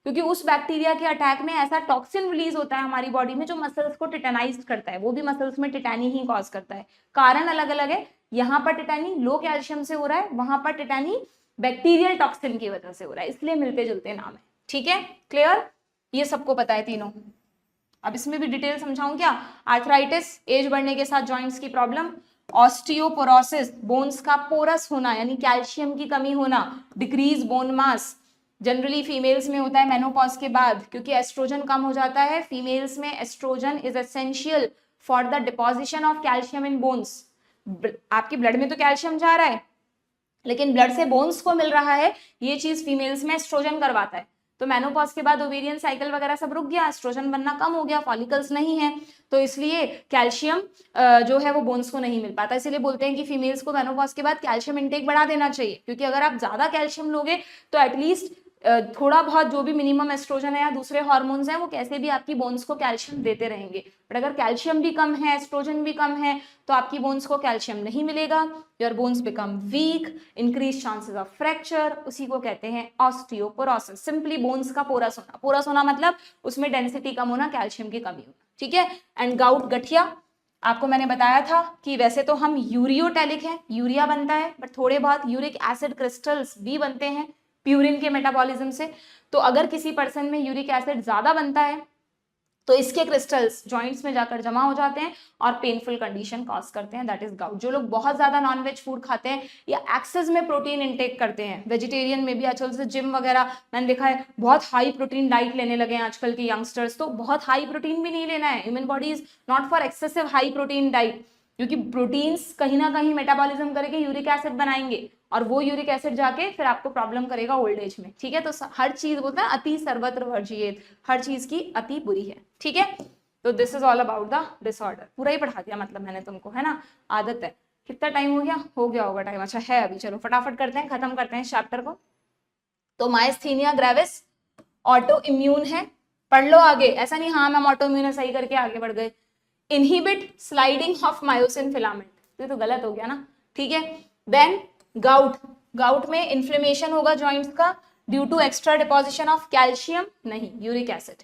क्योंकि उस बैक्टीरिया के अटैक में ऐसा टॉक्सिन रिलीज होता है हमारी बॉडी में जो मसल्स को टिटेनाइज करता है, वो भी मसल्स में टिटैनी ही कॉज करता है। कारण अलग अलग है, यहाँ पर टिटैनी लो कैल्शियम से हो रहा है, वहां पर टिटैनी बैक्टीरियल टॉक्सिन की वजह से हो रहा है, इसलिए मिलते जुलते नाम है। ठीक है, क्लियर? ये सबको पता है तीनों। अब इसमें भी डिटेल समझाऊं क्या? आर्थराइटिस, एज बढ़ने के साथ जॉइंट्स की प्रॉब्लम, ऑस्टियोपोरोसिस, बोन्स का पोरस होना यानी कैल्शियम की कमी होना, decrease bone mass, generally females में होता है मेनोपॉज के बाद, क्योंकि एस्ट्रोजन कम हो जाता है फीमेल्स में। Estrogen is essential for the deposition of calcium in bones. आपकी ब्लड में तो कैल्शियम जा रहा है, लेकिन ब्लड से बोन्स को मिल रहा है, ये चीज फीमेल्स में एस्ट्रोजन करवाता है। तो मेनोपॉज के बाद ओवेरियन साइकिल वगैरह सब रुक गया, एस्ट्रोजन बनना कम हो गया, फॉलिकल्स नहीं है, तो इसलिए कैल्शियम जो है वो बोन्स को नहीं मिल पाता। इसीलिए बोलते हैं कि फीमेल्स को मेनोपॉज के बाद कैल्शियम इंटेक बढ़ा देना चाहिए, क्योंकि अगर आप ज्यादा कैल्शियम लोगे तो एटलीस्ट थोड़ा बहुत जो भी मिनिमम एस्ट्रोजन है या दूसरे हार्मोन्स हैं वो कैसे भी आपकी बोन्स को कैल्शियम देते रहेंगे। बट अगर कैल्शियम भी कम है, एस्ट्रोजन भी कम है, तो आपकी बोन्स को कैल्शियम नहीं मिलेगा, your bones become weak, increase chances of fracture, उसी को कहते हैं ऑस्टियोपोरोसिस। सिंपली बोन्स का पोरस होना। पोरस होना मतलब उसमें डेंसिटी कम होना, कैल्शियम की कमी होना। ठीक है, एंड गाउट, गठिया, आपको मैंने बताया था कि वैसे तो हम यूरियोटैलिक है, यूरिया बनता है, बट थोड़े बहुत यूरिक एसिड क्रिस्टल्स भी बनते हैं प्यूरिन के मेटाबॉलिज्म से। तो अगर किसी पर्सन में यूरिक एसिड ज्यादा बनता है तो इसके क्रिस्टल्स जॉइंट्स में जाकर जमा हो जाते हैं और पेनफुल कंडीशन कॉज करते हैं, दैट इज गाउट। जो लोग बहुत ज्यादा नॉनवेज फूड खाते हैं या एक्सेस में प्रोटीन इंटेक करते हैं, वेजिटेरियन में भी आजकल से जिम वगैरह मैंने देखा है बहुत हाई प्रोटीन डाइट लेने लगे हैं आजकल के यंगस्टर्स। तो बहुत हाई प्रोटीन भी नहीं लेना है, human body is not for excessive high protein diet, क्योंकि प्रोटीन्स कहीं ना कहीं मेटाबॉलिज्म करके यूरिक एसिड बनाएंगे और वो यूरिक एसिड जाके फिर आपको प्रॉब्लम करेगा ओल्ड एज में। ठीक है, तो हर चीज बोलते हैं अति सर्वत्र वर्जियेत, हर चीज की अति बुरी है। ठीक है, तो this is all about the disorder. पूरा ही पढ़ा दिया मतलब मैंने तुमको, है ना, आदत है। कितना टाइम हो गया? हो गया होगा टाइम, अच्छा है अभी, चलो फटाफट करते हैं, खत्म करते हैं इस चैप्टर को। तो माइस्थीनिया ग्रेविस ऑटो इम्यून है, पढ़ लो आगे, ऐसा नहीं हाँ मैम ऑटो इम्यून है सही करके आगे बढ़ गए। Inhibit sliding of myosin filament, ये तो गलत हो गया ना। ठीक है, देन गाउट, गाउट में इन्फ्लेमेशन होगा जॉइंट्स का due to extra deposition of calcium, नहीं uric acid.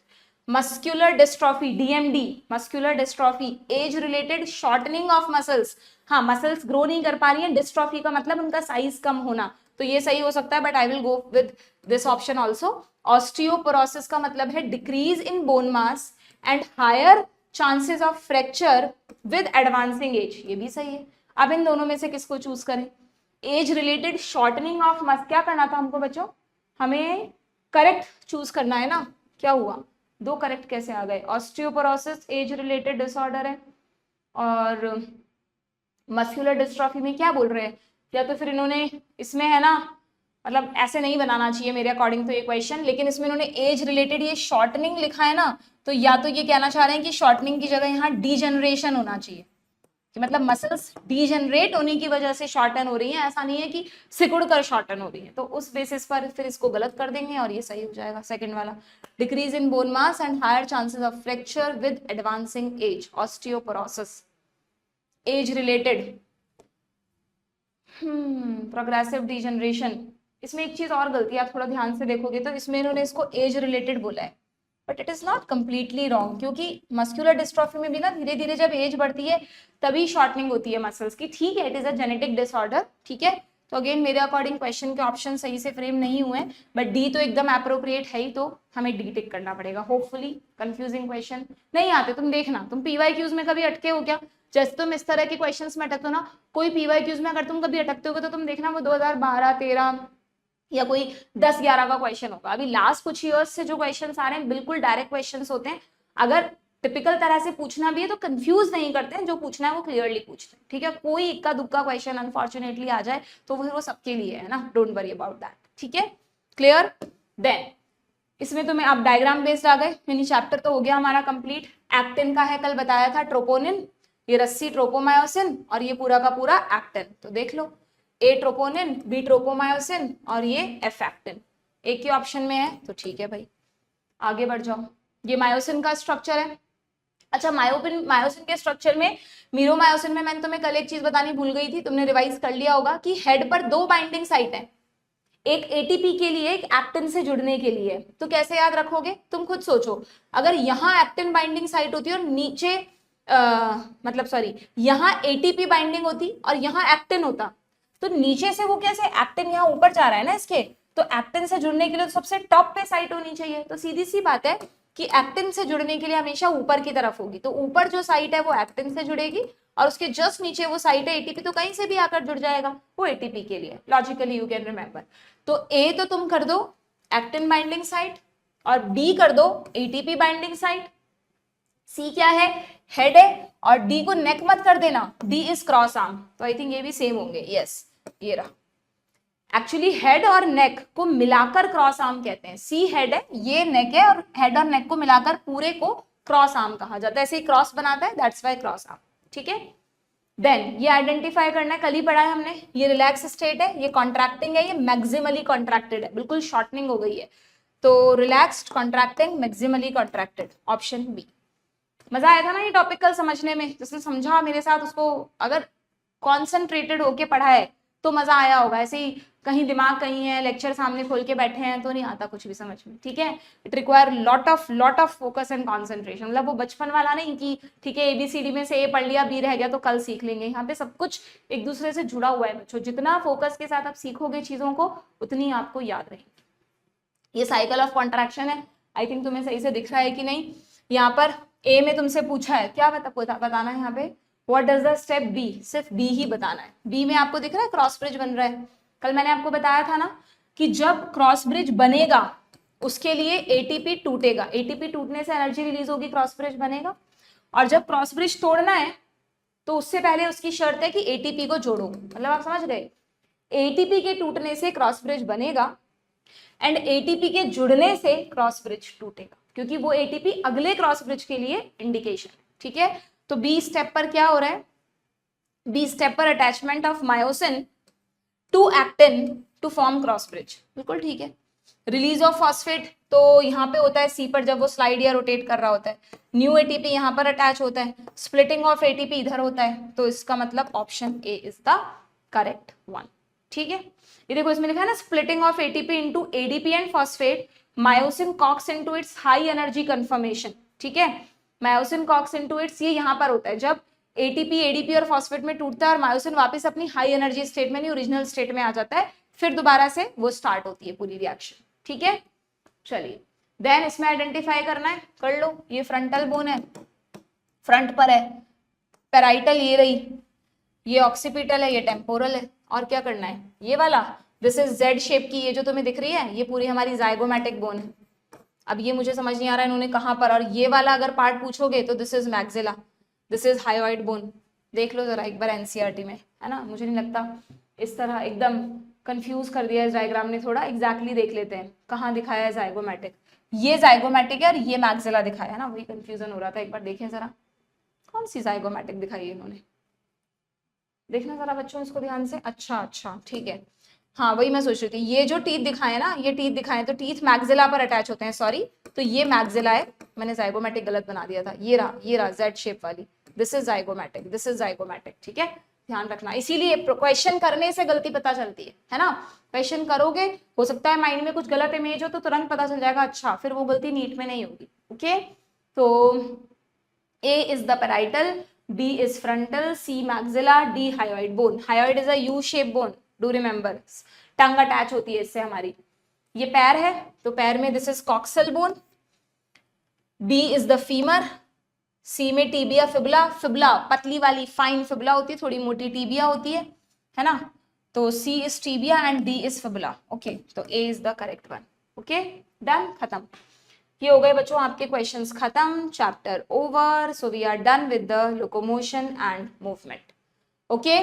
Muscular dystrophy, DMD, muscular dystrophy, age related shortening of muscles, हाँ मसल्स ग्रो नहीं कर पा रही हैं, डिस्ट्रॉफी का मतलब उनका साइज कम होना, तो ये सही हो सकता है, but I will go with this option also. Osteoporosis का मतलब है decrease in bone mass and higher chances of fracture with advancing age, ये भी सही है। अब इन दोनों में से किसको चूज करें? एज रिलेटेड शॉर्टनिंग ऑफ मस, क्या करना था हमको बच्चों? हमें करेक्ट चूज करना है ना, क्या हुआ? दो करेक्ट कैसे आ गए? ऑस्टियोपोरोसिस एज रिलेटेड डिसऑर्डर है, और मस्कुलर डिस्ट्रॉफी में क्या बोल रहे हैं? या तो फिर इन्होंने इसमें है ना, मतलब ऐसे नहीं बनाना चाहिए मेरे अकॉर्डिंग तो ये क्वेश्चन, लेकिन इसमें इन्होंने एज रिलेटेड ये शॉर्टनिंग लिखा है ना, तो या तो ये कहना चाह रहे हैं कि शॉर्टनिंग की जगह यहाँ डीजनरेशन होना चाहिए, कि मतलब मसल्स डीजनरेट होने की वजह से शॉर्टन हो रही है, ऐसा नहीं है कि सिकुड़ कर शॉर्टन हो रही है। तो उस बेसिस पर फिर इसको गलत कर देंगे और ये सही हो जाएगा सेकंड वाला। Decrease in bone mass and higher chances of fracture with advancing age, osteoporosis age related. Progressive degeneration, इसमें एक चीज और गलती आप थोड़ा ध्यान से देखोगे तो इसमें इन्होंने इसको एज रिलेटेड बोला है, but it is not completely wrong, क्योंकि मस्कुलर डिस्ट्रॉफी में भी ना धीरे धीरे जब एज बढ़ती है तभी शॉर्टनिंग होती है मसल्स की। ठीक है, it is a genetic disorder. ठीक है, तो अगेन मेरे अकॉर्डिंग क्वेश्चन के ऑप्शन सही से फ्रेम नहीं हुए, बट डी तो एकदम अप्रोप्रिएट है ही, तो हमें डी टिक करना पड़ेगा। होपफुली कंफ्यूजिंग क्वेश्चन नहीं आते, तुम देखना, तुम पीवाईक्यूज में कभी अटके हो क्या? जैसे तुम इस तरह के क्वेश्चंस में अटकते हो ना, कोई पीवाईक्यूज में अगर तुम कभी अटकते होगे तो तुम देखना वो 2012-13 या कोई 10-11 का क्वेश्चन होगा। अभी लास्ट कुछ ईयर्स से जो क्वेश्चन आ रहे हैं बिल्कुल डायरेक्ट क्वेश्चन होते हैं। अगर टिपिकल तरह से पूछना भी है तो कंफ्यूज नहीं करते हैं, जो पूछना है वो क्लियरली पूछते हैं, ठीक है। कोई इक्का दुक्का क्वेश्चन अनफॉर्चुनेटली आ जाए तो वो सबके लिए है ना, डोंट वरी अबाउट दैट, ठीक है, क्लियर। देन इसमें तो मैं आप डायग्राम बेस्ड आ गए, यानी चैप्टर तो हो गया हमारा कंप्लीट। एक्टिन का है, कल बताया था ट्रोपोनिन, ये रस्सी ट्रोपोमायोसिन और ये पूरा का पूरा एक्टिन। तो देख लो, ए ट्रोपोनिन, बी ट्रोपोमायोसिन और ये एफ एक्टिन, एक ही ऑप्शन में है, तो ठीक है भाई, आगे बढ़ जाओ। ये मायोसिन का स्ट्रक्चर है। अच्छा, मायोसिन के स्ट्रक्चर में, मीरोमायोसिन में मैंने तुम्हें कल एक चीज बतानी भूल गई थी, तुमने रिवाइज कर लिया होगा कि हेड पर 2 बाइंडिंग साइट है, एक एटीपी के लिए, एक एक्टिन से जुड़ने के लिए। तो कैसे याद रखोगे, तुम खुद सोचो। अगर यहाँ एक्टिन बाइंडिंग साइट होती और नीचे मतलब सॉरी, यहाँ एटीपी बाइंडिंग होती और यहाँ एक्टिन होता, तो नीचे से वो कैसे, एक्टिन यहाँ ऊपर जा रहा है ना इसके, तो एक्टिन से जुड़ने के लिए तो सबसे टॉप पे साइट होनी चाहिए। तो सीधी सी बात है कि एक्टिन से जुड़ने के लिए हमेशा ऊपर की तरफ होगी, तो ऊपर जो साइट है वो एक्टिन से जुड़ेगी और उसके जस्ट नीचे वो साइट है एटीपी, तो कहीं से भी आकर जुड़ जाएगा, वो एटीपी के लिए, लॉजिकली यू कैन रिमेंबर। तो ए तो तुम कर दो एक्टिन बाइंडिंग साइट और बी कर दो एटीपी बाइंडिंग साइट, सी क्या है, हेड है, और डी को नेक मत कर देना, डी इज क्रॉस आर्म, तो आई थिंक ये भी सेम होंगे, यस ये रहा। एक्चुअली हेड और नेक को मिलाकर क्रॉस आर्म कहते हैं, सी हेड है, ये नेक है, और हेड और नेक को मिलाकर पूरे को क्रॉस आर्म कहा जाता है, ऐसे ही क्रॉस बनाता है, दैट्स वाई क्रॉस आर्म, ठीक है। देन ये आइडेंटिफाई करना है, कल ही पढ़ा है हमने, ये रिलैक्स स्टेट है, ये कॉन्ट्रैक्टिंग है, ये मैक्सिमली कॉन्ट्रैक्टेड है, बिल्कुल शॉर्टनिंग हो गई है, तो relaxed, contracting, maximally contracted, option B. मजा आया था ना ये टॉपिक कल समझने में, जिसने समझा मेरे साथ, उसको अगर कॉन्सेंट्रेटेड होके पढ़ा है तो मजा आया होगा। ऐसे ही कहीं दिमाग कहीं है, लेक्चर सामने खोल के बैठे हैं तो नहीं आता कुछ भी समझ में, ठीक है। It require lot of focus and concentration, मतलब वो बचपन वाला नहीं कि ठीक है एबीसीडी में से ए पढ़ लिया, बी रह गया तो कल सीख लेंगे। यहाँ पे सब कुछ एक दूसरे से जुड़ा हुआ है बच्चों, जितना फोकस के साथ आप सीखोगे चीजों को उतनी आपको याद रहेगी। ये साइकिल ऑफ कॉन्ट्रैक्शन है, आई थिंक तुम्हें सही से दिख रहा है कि नहीं। यहाँ पर ए में तुमसे पूछा है, क्या बताना है यहाँ पे, what does the step B, सिर्फ बी ही बताना है। बी में आपको दिख रहा है क्रॉस ब्रिज बन रहा है, कल मैंने आपको बताया था ना कि जब क्रॉस ब्रिज बनेगा उसके लिए एटीपी टूटेगा, एटीपी टूटने से एनर्जी रिलीज होगी, क्रॉस ब्रिज बनेगा। और जब क्रॉस ब्रिज तोड़ना है तो उससे पहले उसकी शर्त है कि एटीपी को जोड़ो, मतलब आप समझ गए, एटीपी के टूटने से क्रॉस ब्रिज बनेगा एंड एटीपी के जुड़ने से क्रॉस ब्रिज टूटेगा, क्योंकि वो एटीपी अगले क्रॉस ब्रिज के लिए इंडिकेशन है, ठीक है। तो बी स्टेप पर क्या हो रहा है, बी स्टेप पर attachment of myosin to actin to form cross bridge, बिल्कुल ठीक है। रिलीज ऑफ फॉस्फेट तो यहाँ पे होता है सी पर, जब वो स्लाइड या रोटेट कर रहा होता है, न्यू एटीपी यहाँ पर अटैच होता है, स्प्लिटिंग ऑफ एटीपी इधर होता है, तो इसका मतलब option A is the correct one, ठीक है। ये देखो इसमें लिखा है ना, splitting of ATP into ADP and phosphate, myosin cocks into its high energy conformation, ठीक है। मायोसिन कॉक्स इनटू इट्स, ये यहाँ पर होता है जब एटीपी एडीपी और फॉस्फेट में टूटता है और मायोसिन वापस अपनी हाई एनर्जी स्टेट में नहीं, ओरिजिनल स्टेट में आ जाता है, फिर दोबारा से वो स्टार्ट होती है पूरी रिएक्शन, ठीक है। चलिए देन इसमें आइडेंटिफाई करना है, कर लो। ये फ्रंटल बोन है, फ्रंट पर है, पेराइटल ये रही, ये ऑक्सीपिटल है, ये टेम्पोरल है, और क्या करना है, ये वाला, दिस इज जेड शेप की, ये जो तुम्हें दिख रही है ये पूरी हमारी जाइगोमैटिक बोन है। अब ये मुझे समझ नहीं आ रहा है इन्होंने कहाँ पर, और ये वाला अगर पार्ट पूछोगे तो this is maxilla, this is hyoid bone, देख लो जरा एक बार एनसीईआरटी में, है ना। मुझे नहीं लगता इस तरह एकदम कंफ्यूज कर दिया इस डायग्राम ने, थोड़ा एग्जैक्टली देख लेते हैं कहाँ दिखाया है जाइगोमैटिक, ये जाइगोमैटिक है और ये मैक्सिला दिखाया है ना, वही कंफ्यूजन हो रहा था। एक बार देखें जरा कौन सी जाइगोमैटिक दिखाई है इन्होंने, देखना जरा बच्चों इसको ध्यान से, अच्छा ठीक है, हाँ वही मैं सोच रही थी, ये जो टीथ दिखाए ना, ये टीथ दिखाए तो टीथ मैक्सिला पर अटैच होते हैं, सॉरी, तो ये मैक्सिला है, मैंने जाइगोमैटिक गलत बना दिया था, ये रहा जेड शेप वाली, this is zygomatic, this is zygomatic, ठीक है, ध्यान रखना। इसीलिए क्वेश्चन करने से गलती पता चलती है ना, क्वेश्चन करोगे हो सकता है माइंड में कुछ गलत इमेज हो तो तुरंत पता चल जाएगा, अच्छा फिर वो गलती नीट में नहीं होगी, ओके। तो A is the parietal, B is frontal, C maxilla, D hyoid bone. Hyoid is a U-shaped bone. Do remember. Tongue attach होती है इससे हमारी। ये पैर है तो पैर में this is coxal bone, B is the femur, C में टीबिया फिबुला, फिबुला पतली वाली फाइन फिबुला होती है, थोड़ी मोटी टीबिया होती है ना, तो C is टीबिया एंड D is फिबुला, ओके। तो A is the correct one, okay done, खत्म। ये हो गए बच्चों आपके क्वेश्चंस खत्म, chapter over. So we are done with the locomotion and movement. Okay,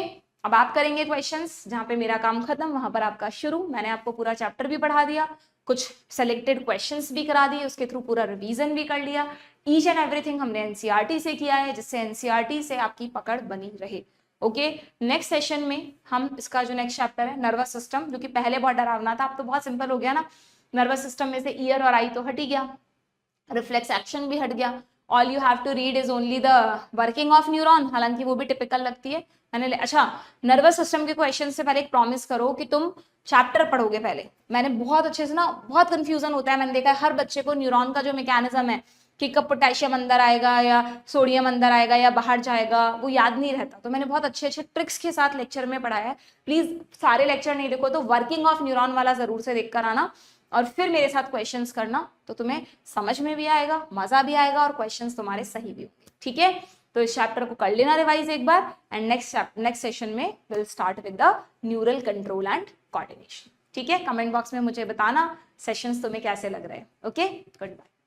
अब आप करेंगे क्वेश्चंस, जहां पे मेरा काम खत्म वहां पर आपका शुरू। मैंने आपको पूरा चैप्टर भी पढ़ा दिया, कुछ सेलेक्टेड क्वेश्चंस भी करा दिए, उसके थ्रू पूरा रिवीजन भी कर लिया। ईच एंड एवरीथिंग हमने एनसीईआरटी से किया है, जिससे एनसीईआरटी से आपकी पकड़ बनी रहे। ओके, नेक्स्ट सेशन में हम इसका जो नेक्स्ट चैप्टर है नर्वस सिस्टम, जो कि पहले बहुत डरावना था, अब तो बहुत सिंपल हो गया ना। नर्वस सिस्टम में से ईयर और आई तो हट ही गया, रिफ्लेक्स एक्शन भी हट गया। All you have to read is only the working of neuron, हालांकि वो भी टिपिकल लगती है। मैंने अच्छा, नर्वस सिस्टम के क्वेश्चन से पहले एक प्रॉमिस करो कि तुम चैप्टर पढ़ोगे पहले। मैंने बहुत अच्छे से ना, बहुत कंफ्यूजन होता है, मैंने देखा है हर बच्चे को न्यूरॉन का जो मैकेनिज्म है कि कब पोटेशियम अंदर आएगा या सोडियम अंदर आएगा या बाहर जाएगा, वो याद नहीं रहता। तो मैंने बहुत अच्छे अच्छे ट्रिक्स के साथ लेक्चर में पढ़ाया है। प्लीज सारे लेक्चर नहीं देखो तो वर्किंग ऑफ न्यूरॉन वाला जरूर से देख कर आना, और फिर मेरे साथ क्वेश्चंस करना, तो तुम्हें समझ में भी आएगा, मजा भी आएगा, और क्वेश्चंस तुम्हारे सही भी होंगे। ठीक है, तो इस चैप्टर को कर लेना रिवाइज एक बार, एंड नेक्स्ट सेशन में will start with the neural control and coordination. ठीक है, कमेंट बॉक्स में मुझे बताना सेशंस तुम्हें कैसे लग रहे हैं। Okay, good bye.